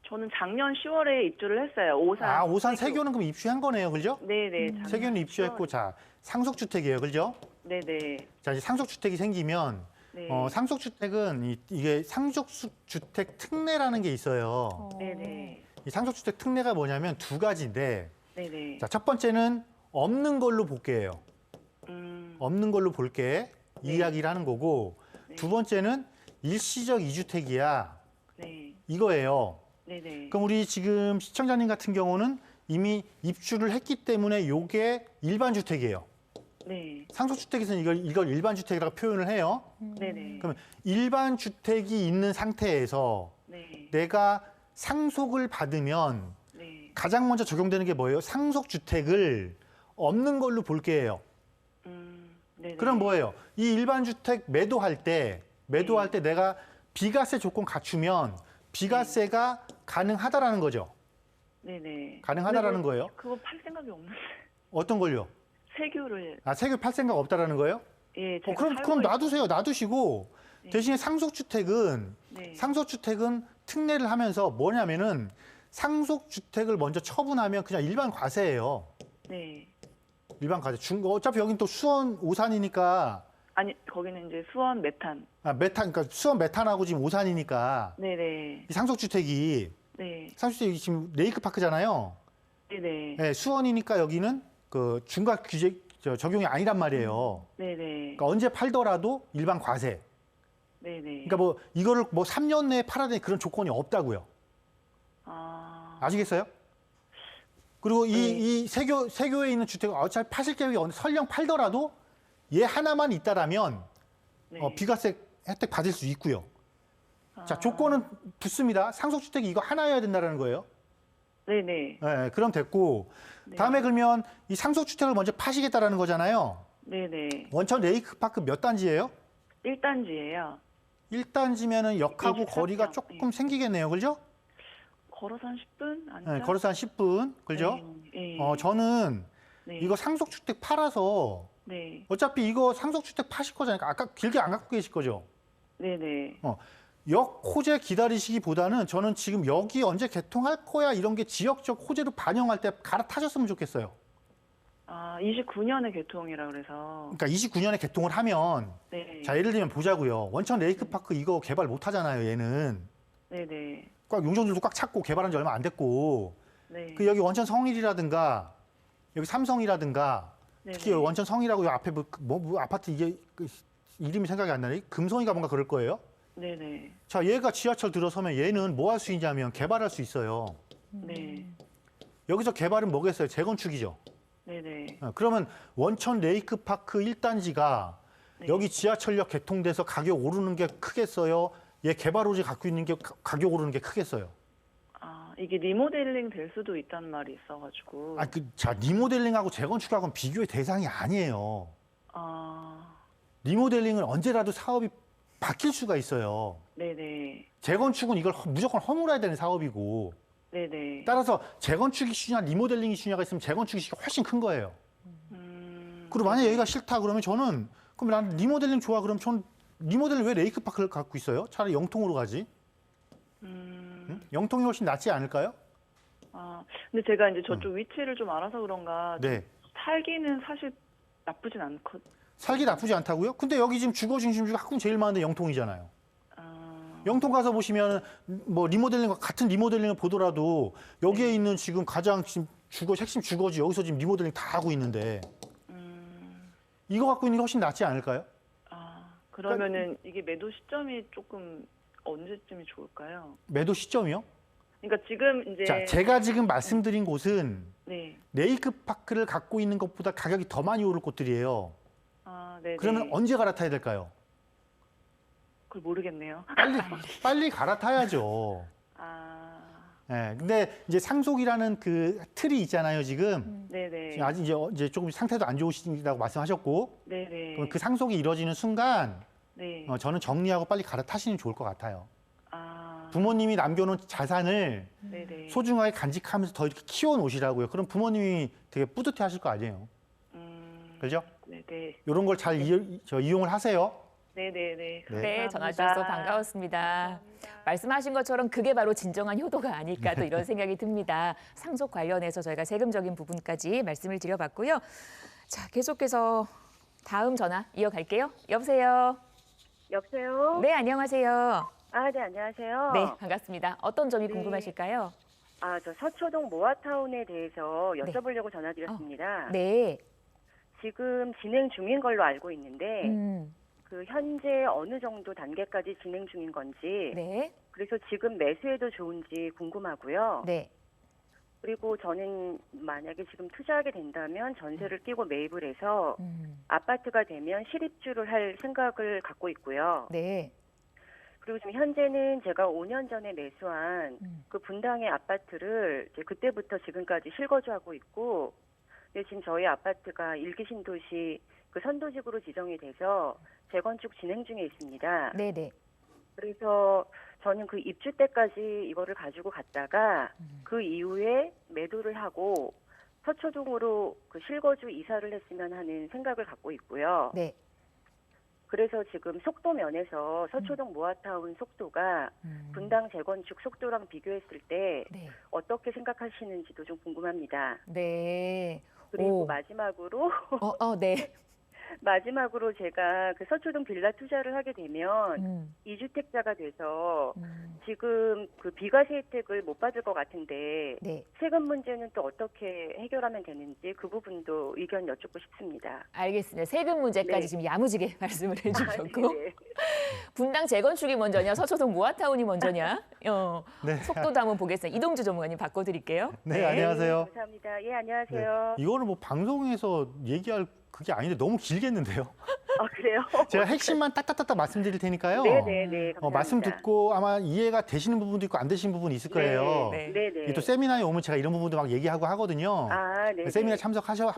저는 작년 10월에 입주를 했어요. 오산. 아, 오산 세교는 그럼 입주한 거네요, 그죠? 네네. 작년 세교는 입주했고, 10월. 자, 상속주택이에요, 그죠? 네네. 자, 이제 상속주택이 생기면, 네. 상속주택은 이게 상속주택 특례라는 게 있어요. 네네. 이 상속주택 특례가 뭐냐면 두 가지인데, 네네. 자, 첫 번째는 없는 걸로 볼게요. 없는 걸로 볼게 이 이야기를 하는 거고, 네. 두 번째는 일시적 이주택이야. 네. 이거예요. 네네. 그럼 우리 지금 시청자님 같은 경우는 이미 입주를 했기 때문에 요게 일반 주택이에요. 네. 상속주택에서는 이걸 일반 주택이라고 표현을 해요. 네네. 그러면 일반 주택이 있는 상태에서 네. 내가 상속을 받으면 네. 가장 먼저 적용되는 게 뭐예요? 상속주택을 없는 걸로 볼게요. 네네. 그럼 뭐예요? 이 일반 주택 매도할 때 내가 비과세 조건 갖추면 비과세가 가능하다라는 거죠. 네네. 가능하다라는 근데 거예요. 그거 팔 생각이 없는데. 어떤 걸요? 세교를. 아, 세금 팔 생각 없다라는 거예요? 예. 제가 그럼 살고 놔두세요. 놔두시고 네. 대신에 상속주택은 네. 특례를 하면서 뭐냐면은 상속주택을 먼저 처분하면 그냥 일반 과세예요. 네. 일반 과세. 어차피 여긴 또 수원 오산이니까 아니, 거기는 이제 수원 메탄. 그러니까 수원 메탄하고 지금 오산이니까 네네. 이 상속주택이 지금 레이크파크잖아요. 네네. 네, 수원이니까 여기는 그 중과 규제 적용이 아니란 말이에요. 네네. 그러니까 언제 팔더라도 일반 과세. 네네. 그러니까 뭐 이거를 뭐 3년 내에 팔아야 되는 그런 조건이 없다고요. 아시겠어요? 그리고 이 세교에 있는 주택을 어차피 파실 계획이 설령 팔더라도 얘 하나만 있다라면 네. 비과세 혜택 받을 수 있고요. 자, 조건은 붙습니다. 상속주택이 이거 하나여야 된다는 거예요. 네네. 네, 그럼 됐고 네. 다음에 그러면 이 상속주택을 먼저 파시겠다라는 거잖아요. 네네. 원천 레이크파크 몇 단지예요? 1단지예요. 1단지면은 역하고 24평. 거리가 조금 생기겠네요. 그죠? 걸어서 한 10분? 아니죠? 네, 걸어서 한 10분. 그죠? 네. 저는 네. 이거 상속주택 팔아서 네. 어차피 이거 상속주택 파실 거잖아요. 아까 길게 안 갖고 계실 거죠? 네네. 역 호재 기다리시기보다는 저는 지금 여기 언제 개통할 거야 이런 게 지역적 호재로 반영할 때 갈아타셨으면 좋겠어요. 29년에 개통이라 그래서. 그러니까 29년에 개통을 하면 네. 자, 예를 들면 보자고요. 원천 레이크파크 이거 개발 못 하잖아요, 얘는. 네네. 꽉 용적률도 꽉 찼고 개발한 지 얼마 안 됐고. 네. 그 여기 원천 성일이라든가 여기 삼성이라든가 네네. 특히 여기 원천 성이라고 앞에 뭐 아파트 이게 이름이 생각이 안 나네. 금성이가 뭔가 그럴 거예요. 네네. 자, 얘가 지하철 들어서면 얘는 뭐 할 수 있냐면 개발할 수 있어요. 네. 여기서 개발은 뭐겠어요? 재건축이죠. 네네. 그러면 원천 레이크파크 1단지가 네. 여기 지하철역 개통돼서 가격 오르는 게 크겠어요? 얘 개발 호재 갖고 있는 게 가격 오르는 게 크겠어요? 이게 리모델링 될 수도 있다는 말이 있어가지고. 리모델링하고 재건축하고는 비교의 대상이 아니에요. 리모델링은 언제라도 사업이 바뀔 수가 있어요. 네네. 재건축은 이걸 무조건 허물어야 되는 사업이고. 네네. 따라서 재건축이 이슈냐 리모델링이 이슈냐가 있으면 재건축 이슈가 훨씬 큰 거예요. 그리고 만약에 여기가 싫다 그러면 저는 그럼 난 리모델링 좋아 그럼 전 리모델링 왜 레이크파크를 갖고 있어요? 차라리 영통으로 가지. 응? 영통이 훨씬 낫지 않을까요? 근데 제가 이제 저쪽 위치를 좀 알아서 그런가. 네. 살기는 사실 나쁘진 않거든요. 살기 나쁘지 않다고요? 근데 여기 지금 주거 중심지가 학군 제일 많은데 영통이잖아요. 영통 가서 보시면 뭐 리모델링과 같은 리모델링을 보더라도 여기에 있는 지금 가장 지금 핵심 주거지 여기서 지금 리모델링 다 하고 있는데 이거 갖고 있는 게 훨씬 낫지 않을까요? 그러면은 이게 매도 시점이 조금 언제쯤이 좋을까요? 매도 시점이요? 그러니까 지금 이제 자, 제가 지금 말씀드린 곳은 네. 레이크파크를 갖고 있는 것보다 가격이 더 많이 오를 곳들이에요. 아, 네. 그러면 언제 갈아타야 될까요? 그걸 모르겠네요. 빨리 갈아타야죠. 아, 예, 근데 이제 상속이라는 그 틀이 있잖아요, 지금. 네네. 지금 아직 이제 조금 상태도 안 좋으시다고 말씀하셨고, 네네. 그럼 그 상속이 이루어지는 순간 네. 저는 정리하고 빨리 갈아타시는 게 좋을 것 같아요. 아, 부모님이 남겨놓은 자산을 네네. 소중하게 간직하면서 더 이렇게 키워놓으시라고요. 그럼 부모님이 되게 뿌듯해하실 거 아니에요, 그죠? 네네. 이런 걸 잘 이용을 하세요. 네네네. 네, 전화 주셔서 반가웠습니다. 말씀하신 것처럼 그게 바로 진정한 효도가 아닐까 또 이런 생각이 듭니다. 상속 관련해서 저희가 세금적인 부분까지 말씀을 드려봤고요. 자, 계속해서 다음 전화 이어갈게요. 여보세요. 여보세요? 네, 안녕하세요. 아, 네, 안녕하세요. 네, 반갑습니다. 어떤 점이 네. 궁금하실까요? 아, 저 서초동 모아타운에 대해서 여쭤보려고 전화드렸습니다. 네. 지금 진행 중인 걸로 알고 있는데, 음, 그 현재 어느 정도 단계까지 진행 중인 건지, 네. 그래서 지금 매수해도 좋은지 궁금하고요. 네. 그리고 저는 만약에 지금 투자하게 된다면 전세를 끼고 매입을 해서 아파트가 되면 실입주를 할 생각을 갖고 있고요. 네. 그리고 지금 현재는 제가 5년 전에 매수한 그 분당의 아파트를 이제 그때부터 지금까지 실거주하고 있고, 근데 지금 저희 아파트가 일기 신도시 그 선도직으로 지정이 돼서 재건축 진행 중에 있습니다. 네, 네. 그래서 저는 그 입주 때까지 이거를 가지고 갔다가 그 이후에 매도를 하고 서초동으로 그 실거주 이사를 했으면 하는 생각을 갖고 있고요. 네. 그래서 지금 속도 면에서 서초동 모아타운 속도가 분당 재건축 속도랑 비교했을 때 네. 어떻게 생각하시는지도 좀 궁금합니다. 네. 그리고 오. 마지막으로 네. 마지막으로 제가 그 서초동 빌라 투자를 하게 되면 이주택자가 돼서 지금 그 비과세 혜택을 못 받을 것 같은데 네. 세금 문제는 또 어떻게 해결하면 되는지 그 부분도 의견 여쭙고 싶습니다. 알겠습니다. 세금 문제까지 네. 지금 야무지게 말씀을 해주셨고 네네. 분당 재건축이 먼저냐 서초동 모아타운이 먼저냐 네. 속도도 한번 보겠습니다. 이동주 전문가님 바꿔드릴게요. 네, 안녕하세요. 감사합니다. 예, 안녕하세요. 네, 이거는 뭐 방송에서 얘기할 그게 아닌데 너무 길겠는데요. 아, 그래요? 제가 핵심만 딱딱딱딱 말씀드릴 테니까요. 네네네. 감사합니다. 말씀 듣고 아마 이해가 되시는 부분도 있고 안 되시는 부분이 있을 거예요. 네. 네네. 이게 또 세미나에 오면 제가 이런 부분도 막 얘기하고 하거든요. 아, 네. 세미나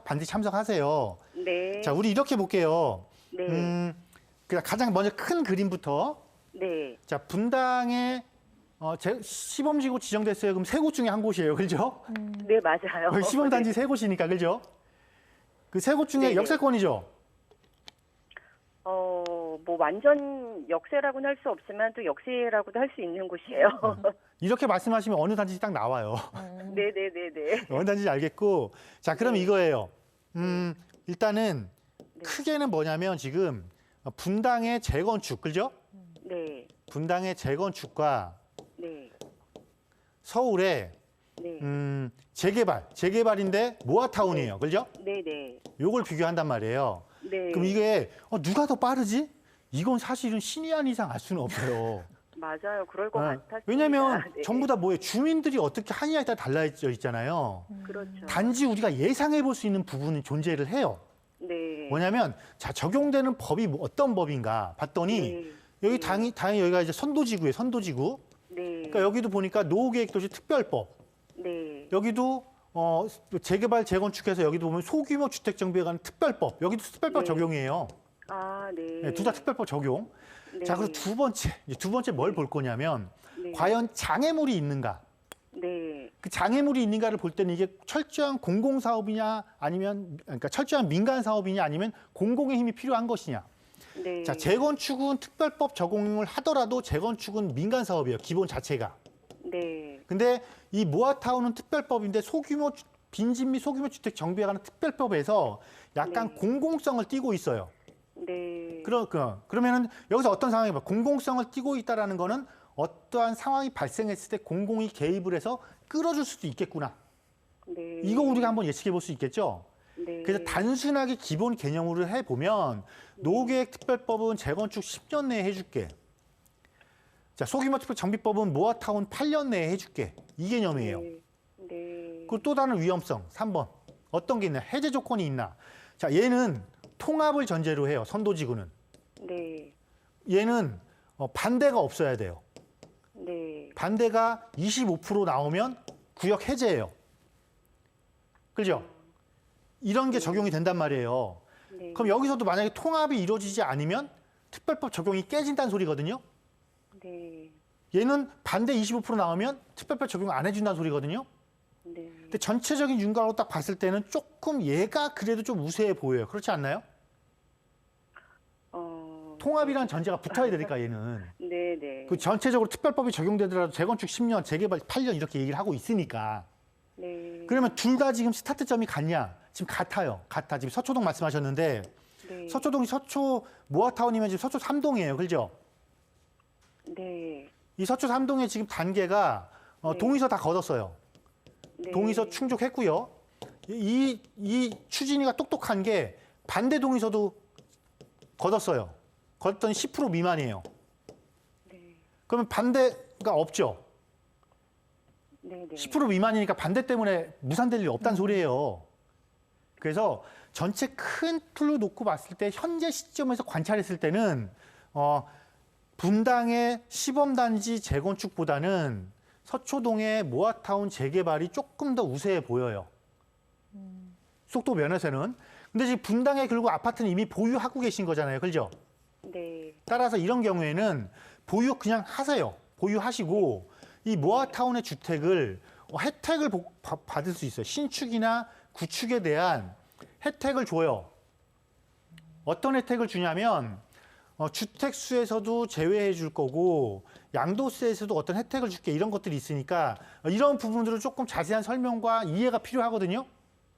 반드시 참석하세요. 네. 자, 우리 이렇게 볼게요. 네. 그냥 가장 먼저 큰 그림부터. 네. 자, 분당에 시범지구 지정됐어요. 그럼 세 곳 중에 한 곳이에요, 그렇죠? 네, 맞아요. 시범단지 세 곳이니까, 그렇죠? 그 세 곳 중에 네네. 역세권이죠. 뭐 완전 역세라고는 할 수 없지만 또 역세라고도 할 수 있는 곳이에요. 이렇게 말씀하시면 어느 단지 딱 나와요. 네네네네. 어느 단지인지 알겠고. 자, 그럼 네. 이거예요. 일단은 네. 크게는 뭐냐면 지금 분당의 재건축, 그죠? 네. 분당의 재건축과 네. 서울의 네. 재개발인데 모아타운이에요, 그죠? 네네. 요걸 비교한단 말이에요. 네. 그럼 이게 누가 더 빠르지? 이건 사실은 신의 한 이상 알 수는 없어요. 맞아요. 그럴 것 같았습니다. 왜냐하면 네. 전부 다 뭐예요? 주민들이 어떻게 하느냐에 따라 달라져 있잖아요. 그렇죠. 단지 우리가 예상해 볼 수 있는 부분은 존재를 해요. 네. 뭐냐면 자 적용되는 법이 어떤 법인가 봤더니 네. 여기 네. 당연히 여기가 이제 선도지구예요. 선도지구. 네. 그러니까 여기도 보니까 노후계획도시 특별법. 네. 여기도 재개발 재건축해서 여기도 보면 소규모 주택 정비에 관한 특별법. 여기도 특별법 네. 적용이에요. 아, 네. 네, 둘 다 특별법 적용. 네. 자, 그리고 두 번째 뭘 볼 거냐면 네. 과연 장애물이 있는가? 네. 그 장애물이 있는가를 볼 때는 이게 철저한 공공사업이냐 아니면 그러니까 철저한 민간 사업이냐 아니면 공공의 힘이 필요한 것이냐. 네. 자, 재건축은 특별법 적용을 하더라도 재건축은 민간 사업이에요. 기본 자체가. 네. 근데 이 모아타운은 특별법인데 빈집 및 소규모 주택 정비에 관한 특별법에서 약간 네. 공공성을 띠고 있어요. 네. 그러면은 여기서 어떤 상황이 봐? 공공성을 띠고 있다라는 거는 어떠한 상황이 발생했을 때 공공이 개입을 해서 끌어줄 수도 있겠구나. 네. 이거 우리가 한번 예측해 볼 수 있겠죠. 네. 그래서 단순하게 기본 개념으로 해보면 노후계획 특별법은 재건축 10년 내에 해줄게. 자, 소규모 특별 정비법은 모아타운 8년 내에 해줄게. 이 개념이에요. 네. 네. 그리고 또 다른 위험성 3번. 어떤 게 있나? 해제 조건이 있나? 자, 얘는 통합을 전제로 해요. 선도지구는. 네. 얘는 반대가 없어야 돼요. 네. 반대가 25% 나오면 구역 해제예요. 그죠? 이런 게 적용이 된단 말이에요. 네. 그럼 여기서도 만약에 통합이 이루어지지 않으면 특별법 적용이 깨진다는 소리거든요. 네. 얘는 반대 25% 나오면 특별법 적용 안 해준다는 소리거든요. 네. 근데 전체적인 윤곽으로 딱 봤을 때는 조금 얘가 그래도 좀 우세해 보여요. 그렇지 않나요? 통합이란 전제가 붙어야 되니까 얘는. 네, 네. 그 전체적으로 특별법이 적용되더라도 재건축 10년, 재개발 8년 이렇게 얘기를 하고 있으니까. 네. 그러면 둘 다 지금 스타트점이 같냐? 지금 같아요. 같아. 지금 서초동 말씀하셨는데 네. 서초동이 서초 모아타운이면 지금 서초 3동이에요. 그죠? 네. 이 서초 3동의 지금 단계가 네. 동의서 다 걷었어요. 네. 동의서 충족했고요. 이 추진이가 똑똑한 게 반대 동의서도 걷었어요. 걷었더니 10% 미만이에요. 네. 그러면 반대가 없죠. 네, 네. 10% 미만이니까 반대 때문에 무산될 일이 없다는 소리예요. 그래서 전체 큰 틀로 놓고 봤을 때 현재 시점에서 관찰했을 때는 분당의 시범단지 재건축보다는 서초동의 모아타운 재개발이 조금 더 우세해 보여요. 속도 면에서는. 근데 지금 분당에 그리고 아파트는 이미 보유하고 계신 거잖아요. 그죠? 네. 따라서 이런 경우에는 보유 그냥 하세요. 보유하시고 이 모아타운의 주택을 혜택을 받을 수 있어요. 신축이나 구축에 대한 혜택을 줘요. 어떤 혜택을 주냐면 주택수에서도 제외해 줄 거고 양도세에서도 어떤 혜택을 줄게 이런 것들이 있으니까 이런 부분들은 조금 자세한 설명과 이해가 필요하거든요.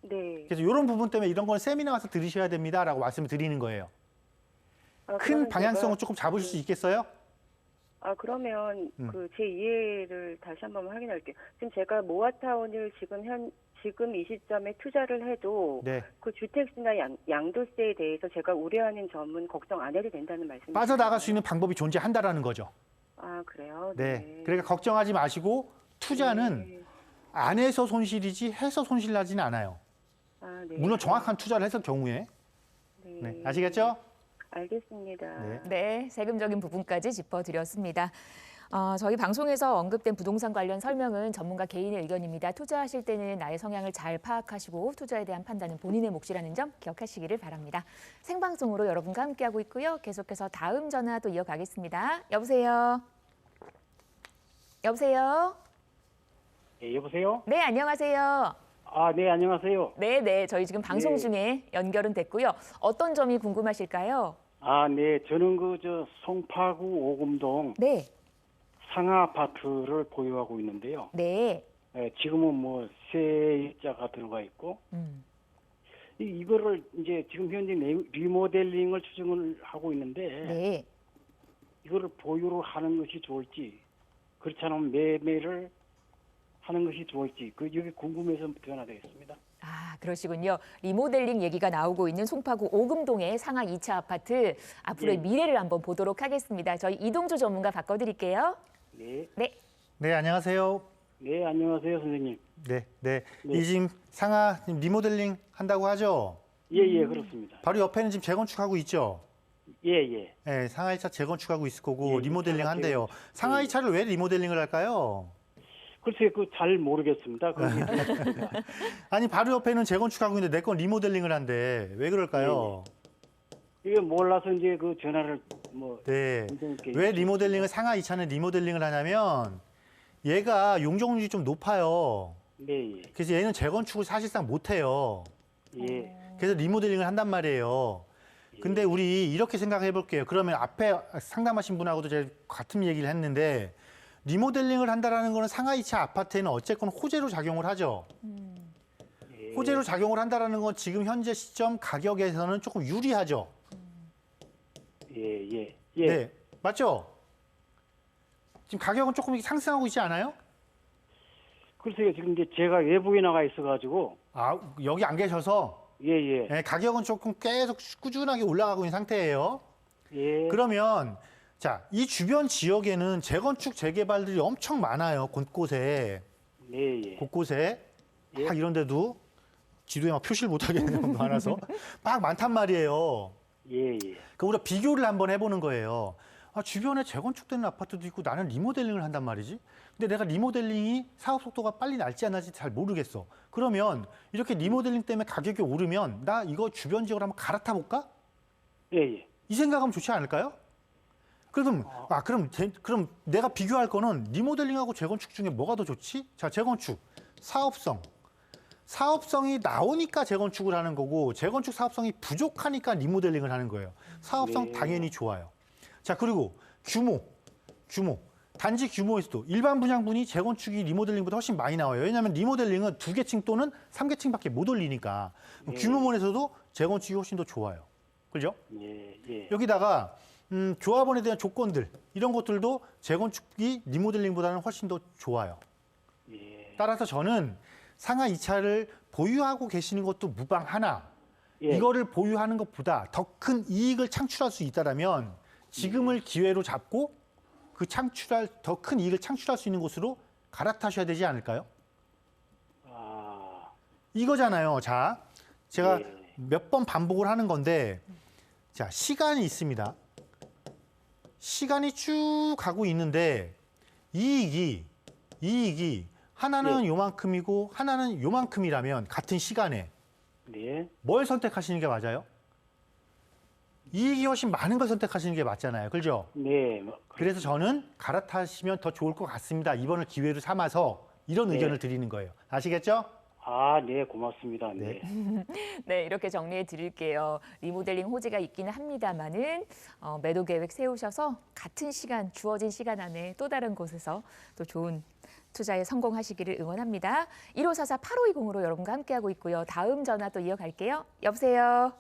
네. 그래서 이런 부분 때문에 이런 건 세미나 와서 들으셔야 됩니다라고 말씀을 드리는 거예요. 큰 그러면 방향성을 제가- 조금 잡으실 수 있겠어요? 그러면 제 이해를 다시 한번 확인할게요. 지금 제가 모아타운을 지금 이 시점에 투자를 해도 네. 그 주택수나 양도세에 대해서 제가 우려하는 점은 걱정 안 해도 된다는 말씀이시죠? 빠져나갈 수 있는 방법이 존재한다라는 거죠. 그래요? 네. 그러니까 걱정하지 마시고 투자는 네. 안 해서 손실이지 해서 손실 나지는 않아요. 네. 물론 정확한 투자를 했을 경우에. 네. 네. 아시겠죠? 알겠습니다. 네. 네, 세금적인 부분까지 짚어드렸습니다. 저희 방송에서 언급된 부동산 관련 설명은 전문가 개인의 의견입니다. 투자하실 때는 나의 성향을 잘 파악하시고 투자에 대한 판단은 본인의 몫이라는 점 기억하시기를 바랍니다. 생방송으로 여러분과 함께하고 있고요. 계속해서 다음 전화 또 이어가겠습니다. 여보세요? 여보세요? 네, 여보세요? 네, 안녕하세요. 네, 안녕하세요. 네, 저희 지금 방송 네. 중에 연결은 됐고요. 어떤 점이 궁금하실까요? 네, 저는 송파구 오금동 네, 상하 아파트를 보유하고 있는데요. 네. 지금은 세입자가 들어가 있고, 이거를 이제 지금 현재 리모델링을 추진을 하고 있는데, 네. 이거를 보유를 하는 것이 좋을지, 그렇지 않으면 매매를 하는 것이 좋을지, 여기 궁금해서 전화드렸습니다. 그러시군요. 리모델링 얘기가 나오고 있는 송파구 오금동의 상하 2차 아파트 앞으로의 네. 미래를 한번 보도록 하겠습니다. 저희 이동주 전문가 바꿔드릴게요. 네. 네, 안녕하세요. 네, 안녕하세요, 선생님. 네, 네. 네. 이 지금 상하 리모델링 한다고 하죠? 예, 그렇습니다. 바로 옆에는 지금 재건축하고 있죠? 예. 네, 상하 2차 재건축하고 있을 거고 예, 리모델링 상하 한대요. 재건축. 상하 예. 2차를 왜 리모델링을 할까요? 글쎄, 잘 모르겠습니다. 아니 바로 옆에는 재건축하고 있는데 내 건 리모델링을 한대. 왜 그럴까요? 이게 몰라서 이제 전화를 네. 선생님께 왜 리모델링을 상하 2차는 리모델링을 하냐면 얘가 용적률이 좀 높아요. 네, 그래서 얘는 재건축을 사실상 못 해요. 예. 그래서 리모델링을 한단 말이에요. 근데 우리 이렇게 생각해 볼게요. 그러면 앞에 상담하신 분하고도 제가 같은 얘기를 했는데 리모델링을 한다라는 거는 상하 2차 아파트에는 어쨌건 호재로 작용을 하죠. 예. 호재로 작용을 한다라는 건 지금 현재 시점 가격에서는 조금 유리하죠. 예. 네, 맞죠? 지금 가격은 조금 상승하고 있지 않아요? 글쎄요, 지금 이제 제가 외부에 나가 있어가지고, 여기 안 계셔서 예. 네, 가격은 조금 계속 꾸준하게 올라가고 있는 상태예요. 예. 그러면 자, 이 주변 지역에는 재건축 재개발들이 엄청 많아요. 곳곳에. 예. 곳곳에. 예. 막 이런데도 지도에 막 표시를 못 하겠는 경우가 많아서 막 많단 말이에요. 예, 예. 그러니까 우리가 비교를 한번 해보는 거예요. 아, 주변에 재건축되는 아파트도 있고 나는 리모델링을 한단 말이지. 근데 내가 리모델링이 사업 속도가 빨리 날지 안 날지 잘 모르겠어. 그러면 이렇게 리모델링 때문에 가격이 오르면 나 이거 주변 지역으로 한번 갈아타 볼까? 예, 예. 이 생각하면 좋지 않을까요? 그럼 그럼 내가 비교할 거는 리모델링하고 재건축 중에 뭐가 더 좋지? 자, 재건축 사업성이 나오니까 재건축을 하는 거고 재건축 사업성이 부족하니까 리모델링을 하는 거예요. 사업성 네. 당연히 좋아요. 자, 그리고 규모. 단지 규모에서도 일반 분양분이 재건축이 리모델링보다 훨씬 많이 나와요. 왜냐하면 리모델링은 2개층 또는 3개층밖에 못 올리니까 네. 규모면에서도 재건축이 훨씬 더 좋아요. 그죠? 예, 예. 여기다가 조합원에 대한 조건들 이런 것들도 재건축이 리모델링보다는 훨씬 더 좋아요. 예. 따라서 저는 상하 2차를 보유하고 계시는 것도 무방하나 예. 이거를 보유하는 것보다 더 큰 이익을 창출할 수 있다면 지금을 기회로 잡고 그 더 큰 이익을 창출할 수 있는 곳으로 갈아타셔야 되지 않을까요? 아, 이거잖아요. 자, 제가 예. 몇 번 반복을 하는 건데 자, 시간이 있습니다. 시간이 쭉 가고 있는데 이익이 하나는 예. 요만큼이고 하나는 요만큼이라면 같은 시간에 네. 뭘 선택하시는 게 맞아요? 이익이 훨씬 많은 걸 선택하시는 게 맞잖아요. 그죠? 네. 그래서 저는 갈아타시면 더 좋을 것 같습니다. 이번을 기회로 삼아서 이런 네. 의견을 드리는 거예요. 아시겠죠? 아, 네, 고맙습니다. 네. 네, 이렇게 정리해 드릴게요. 리모델링 호재가 있기는 합니다만은 매도 계획 세우셔서 같은 시간, 주어진 시간 안에 또 다른 곳에서 또 좋은 투자에 성공하시기를 응원합니다. 1544-8520으로 여러분과 함께하고 있고요. 다음 전화 또 이어갈게요. 여보세요.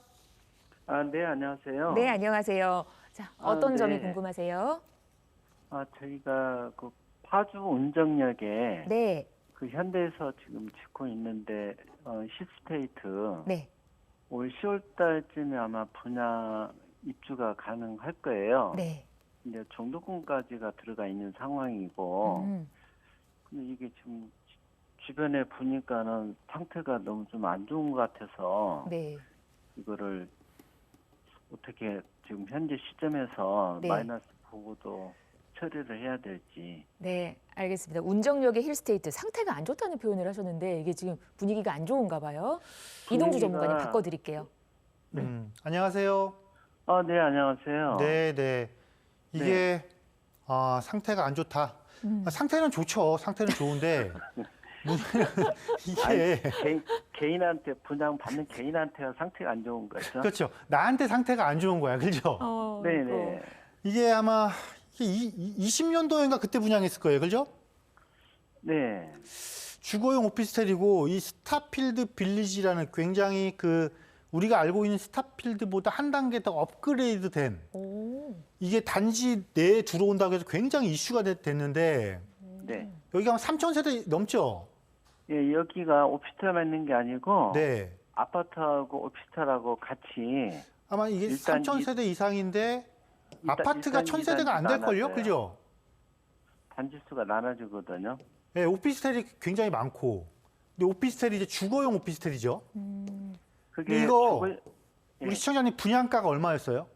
아, 네, 안녕하세요. 네, 안녕하세요. 자, 어떤 네. 점이 궁금하세요? 저희가 그 파주 운정역에 네, 그 현대에서 지금 짓고 있는데 시스테이트 네, 올 10월 달쯤에 아마 분양 입주가 가능할 거예요. 네. 이제 종도금까지가 들어가 있는 상황이고, 음, 근데 이게 지금 주변에 보니까는 상태가 너무 좀 안 좋은 것 같아서 네. 이거를 어떻게 지금 현재 시점에서 네. 마이너스 보고도 처리를 해야 될지. 네, 알겠습니다. 운정역의 힐스테이트 상태가 안 좋다는 표현을 하셨는데 이게 지금 분위기가 안 좋은가 봐요. 이동주 전문가님 바꿔드릴게요. 안녕하세요. 네, 안녕하세요. 네. 이게 상태가 안 좋다. 상태는 좋죠. 상태는 좋은데 문제는 이게 개인한테 분양 받는 개인한테가 상태가 안 좋은 거죠. 그렇죠. 나한테 상태가 안 좋은 거야. 그죠? 네네. 이게 아마 20년도인가 그때 분양했을 거예요. 그죠? 네. 주거용 오피스텔이고 이 스타필드 빌리지라는 굉장히 우리가 알고 있는 스타필드보다 한 단계 더 업그레이드된 이게 단지 내에 들어온다고 해서 굉장히 이슈가 됐는데 네. 여기가 3,000세대 넘죠? 예, 여기가 오피스텔만 있는 게 아니고 네. 아파트하고 오피스텔하고 같이 아마 이게 일단 3,000세대 이상인데 아파트가 일단 1,000세대가 안 될 걸요? 나눠져요. 그죠? 단지 수가 나눠지거든요. 네, 오피스텔이 굉장히 많고. 근데 오피스텔이 이제 주거용 오피스텔이죠. 그게 이거 예. 우리 시청자님 분양가가 얼마였어요?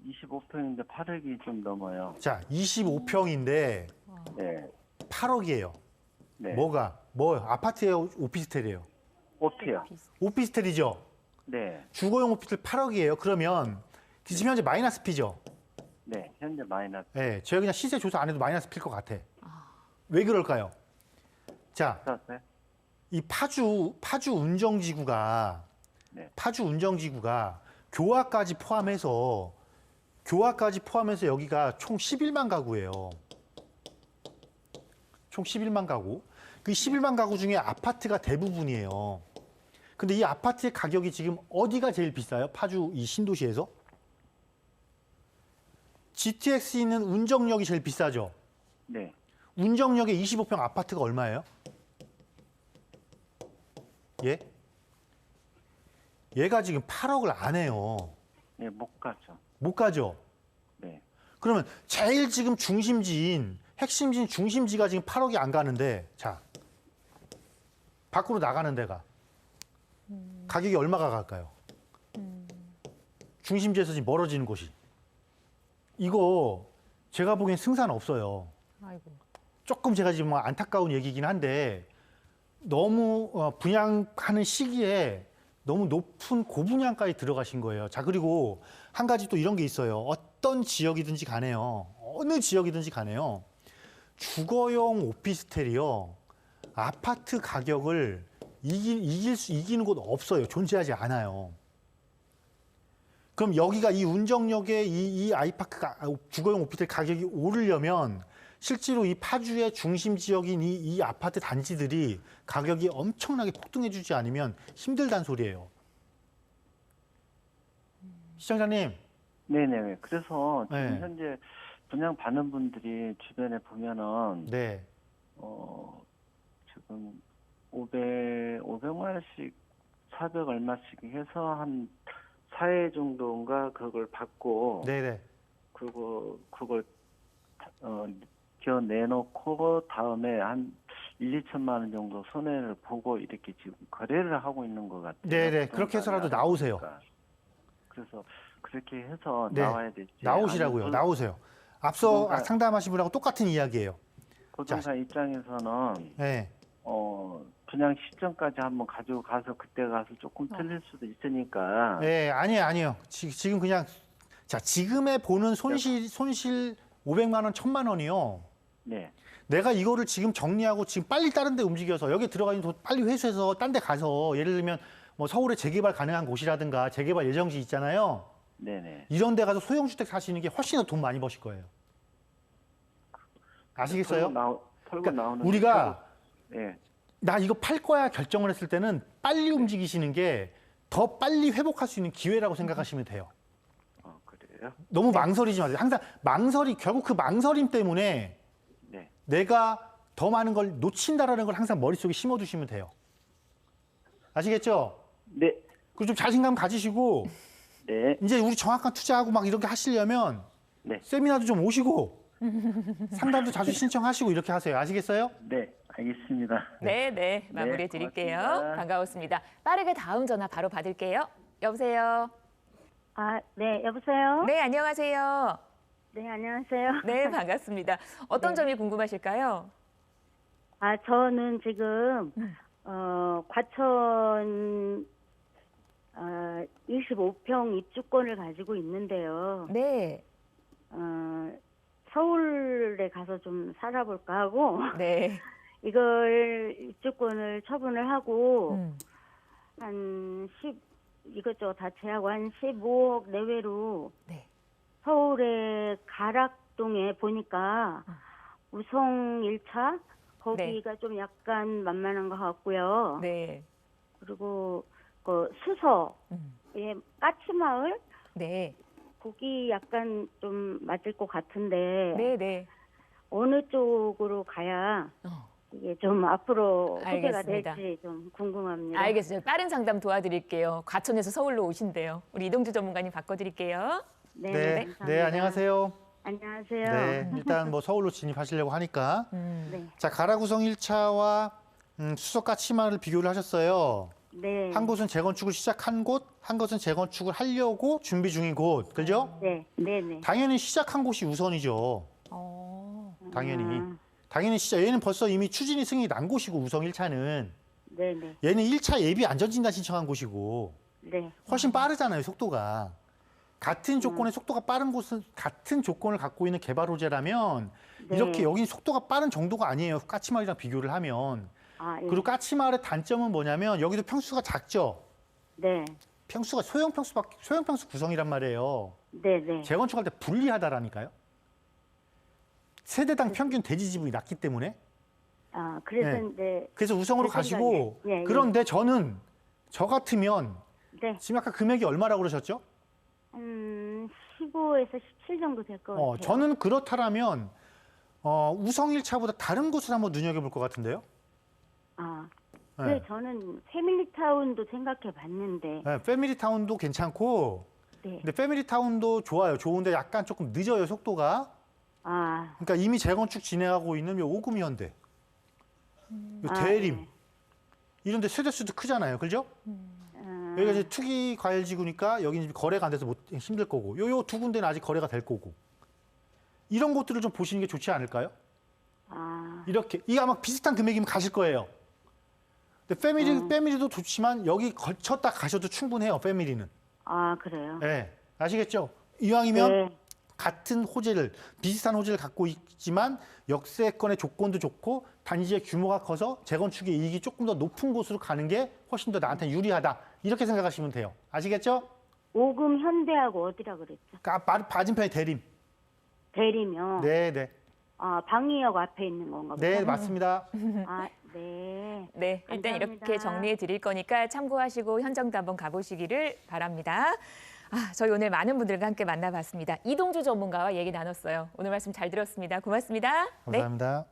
25평인데 8억이 좀 넘어요. 자, 25평인데 네. 8억이에요. 네. 뭐예요? 아파트예요? 오피스텔이에요? 오피요. 오피스텔이죠. 네. 주거용 오피스텔 8억이에요. 그러면 지금 현재 마이너스 피죠? 네. 현재 마이너스. 네, 제가 그냥 시세 조사 안 해도 마이너스 필 것 같아. 왜 그럴까요? 자, 썼어요? 이 파주 운정지구가 네. 교화까지 포함해서 여기가 총 11만 가구예요. 총 11만 가구. 그 11만 가구 중에 아파트가 대부분이에요. 근데 이 아파트의 가격이 지금 어디가 제일 비싸요? 파주 이 신도시에서? GTX 있는 운정역이 제일 비싸죠. 네. 운정역에 25평 아파트가 얼마예요? 예? 얘가 지금 8억을 안 해요. 네, 못 가죠. 못 가죠. 네. 그러면 제일 지금 핵심지인 중심지가 지금 8억이 안 가는데, 자, 밖으로 나가는 데가 가격이 얼마가 갈까요? 중심지에서 지금 멀어지는 곳이. 이거 제가 보기엔 승산 없어요. 아이고. 조금 제가 지금 안타까운 얘기긴 한데 너무 분양하는 시기에 너무 높은 고분양가에 들어가신 거예요. 자, 그리고 한 가지 또 이런 게 있어요. 어떤 지역이든지 간에요. 어느 지역이든지 간에요. 주거용 오피스텔이요. 아파트 가격을 이기는 곳 없어요. 존재하지 않아요. 그럼 여기가 이 운정역에 이 아이파크 주거용 오피스텔 가격이 오르려면 실제로 이 파주의 중심 지역인 이 아파트 단지들이 가격이 엄청나게 폭등해주지 않으면 힘들다는 소리예요. 시청자님. 네네. 그래서 지금 네. 현재 분양 받는 분들이 주변에 보면은 네. 지금 500만 원씩 400 얼마씩 해서 한 4회 정도인가 그걸 받고 네네. 그걸 기어 내놓고 다음에 한 1~2천만 원 정도 손해를 보고 이렇게 지금 거래를 하고 있는 것 같아요. 네네. 그렇게 해서라도 나오세요. 그래서 그렇게 해서 네. 나와야 되지. 나오시라고요. 나오세요. 앞서 부동산- 상담하신 분하고 똑같은 이야기예요. 부동산 입장에서는 네. 분양 시점까지 한번 가지고 가서 그때 가서 조금 틀릴 수도 있으니까. 네, 아니에요. 지금 그냥 자, 지금의 보는 손실 500만 원, 1000만 원이요. 네. 내가 이거를 지금 정리하고 지금 빨리 다른 데 움직여서 여기 들어가 있는 돈 빨리 회수해서 딴 데 가서 예를 들면 뭐 서울에 재개발 가능한 곳이라든가 재개발 예정지 있잖아요. 네네. 이런 데 가서 소형주택 사시는 게 훨씬 더 돈 많이 버실 거예요. 아시겠어요? 털고 나오는 우리가 네. 나 이거 팔 거야 결정을 했을 때는 빨리 움직이시는 게 더 빨리 회복할 수 있는 기회라고 생각하시면 돼요. 그래요? 너무 망설이지 마세요. 항상 결국 그 망설임 때문에 네. 내가 더 많은 걸 놓친다라는 걸 항상 머릿속에 심어두시면 돼요. 아시겠죠? 네. 그리고 좀 자신감 가지시고 네. 이제 우리 정확한 투자하고 막 이렇게 하시려면 네. 세미나도 좀 오시고 상담도 자주 신청하시고 이렇게 하세요. 아시겠어요? 네. 알겠습니다. 네, 마무리해 드릴게요. 고맙습니다. 반가웠습니다. 빠르게 다음 전화 바로 받을게요. 여보세요. 네, 여보세요? 네, 안녕하세요. 네, 안녕하세요. 네, 반갑습니다. 어떤 네. 점이 궁금하실까요? 저는 지금, 과천, 25평 입주권을 가지고 있는데요. 네, 서울에 가서 좀 살아볼까 하고, 네. 이걸 입주권을 처분을 하고, 음, 이것저것 다 제하고 한 15억 내외로 네. 서울의 가락동에 보니까 우성 1차 거기가 좀 약간 만만한 것 같고요. 네. 그리고 그 수서의 까치마을 네. 거기 약간 좀 맞을 것 같은데 네. 어느 쪽으로 가야 이게 좀 앞으로 소개가 알겠습니다. 될지 좀 궁금합니다. 알겠어요. 빠른 상담 도와드릴게요. 과천에서 서울로 오신대요. 우리 이동주 전문가님 바꿔드릴게요. 네, 감사합니다. 안녕하세요. 안녕하세요. 네, 일단 뭐 서울로 진입하시려고 하니까 네. 자, 가락우성 1차와 수서까치마를 비교를 하셨어요. 네. 한 곳은 재건축을 시작한 곳, 한 곳은 재건축을 하려고 준비 중인 곳, 그죠? 네. 당연히 시작한 곳이 우선이죠. 당연히. 당연히 얘는 벌써 이미 추진이 승인이 난 곳이고 우성 1차는 네네. 얘는 1차 예비 안전진단 신청한 곳이고 네. 훨씬 빠르잖아요, 속도가. 같은 조건의 속도가 빠른 곳은 같은 조건을 갖고 있는 개발 호재라면 네. 이렇게 여긴 속도가 빠른 정도가 아니에요. 까치마을이랑 비교를 하면. 예. 그리고 까치마을의 단점은 뭐냐면 여기도 평수가 작죠. 네. 평수가 소형평수 구성이란 말이에요. 네네. 재건축할 때 불리하다라니까요. 세대당 평균 대지 지분이 낮기 때문에. 그래서 네. 그래서 우성으로 그 가시고 생각에. 예. 그런데 저 같으면 네. 지금 아까 금액이 얼마라고 그러셨죠? 15에서 17 정도 될 것 같아요. 저는 그렇다라면 우성 1차보다 다른 곳을 한번 눈여겨볼 것 같은데요. 네, 저는 패밀리타운도 생각해 봤는데. 네, 패밀리타운도 괜찮고 네. 근데 패밀리타운도 좋아요. 좋은데 약간 조금 늦어요, 속도가. 그러니까 이미 재건축 진행하고 있는 요 오금 현대, 요 대림, 이런 데 세대수도 크잖아요. 그죠? 여기가 이제 투기 과열지구니까 여기는 거래가 안 돼서 힘들 거고 요 두 군데는 아직 거래가 될 거고 이런 곳들을 좀 보시는 게 좋지 않을까요? 이렇게 이게 아마 비슷한 금액이면 가실 거예요. 근데 패밀리도 좋지만 여기 걸쳤다 가셔도 충분해요. 패밀리는. 아, 그래요? 네, 아시겠죠? 이왕이면 네. 같은 호재를 비슷한 호재를 갖고 있지만 역세권의 조건도 좋고 단지의 규모가 커서 재건축의 이익이 조금 더 높은 곳으로 가는 게 훨씬 더 나한테 유리하다. 이렇게 생각하시면 돼요. 아시겠죠? 오금 현대하고 어디라 그랬죠? 맞은편에 대림. 대리면. 네, 네. 아, 방위역 앞에 있는 건가 보다. 네, 맞습니다. 아, 네. 네, 일단 감사합니다. 이렇게 정리해 드릴 거니까 참고하시고 현장도 한번 가보시기를 바랍니다. 저희 오늘 많은 분들과 함께 만나봤습니다. 이동주 전문가와 얘기 나눴어요. 오늘 말씀 잘 들었습니다. 고맙습니다. 네. 감사합니다.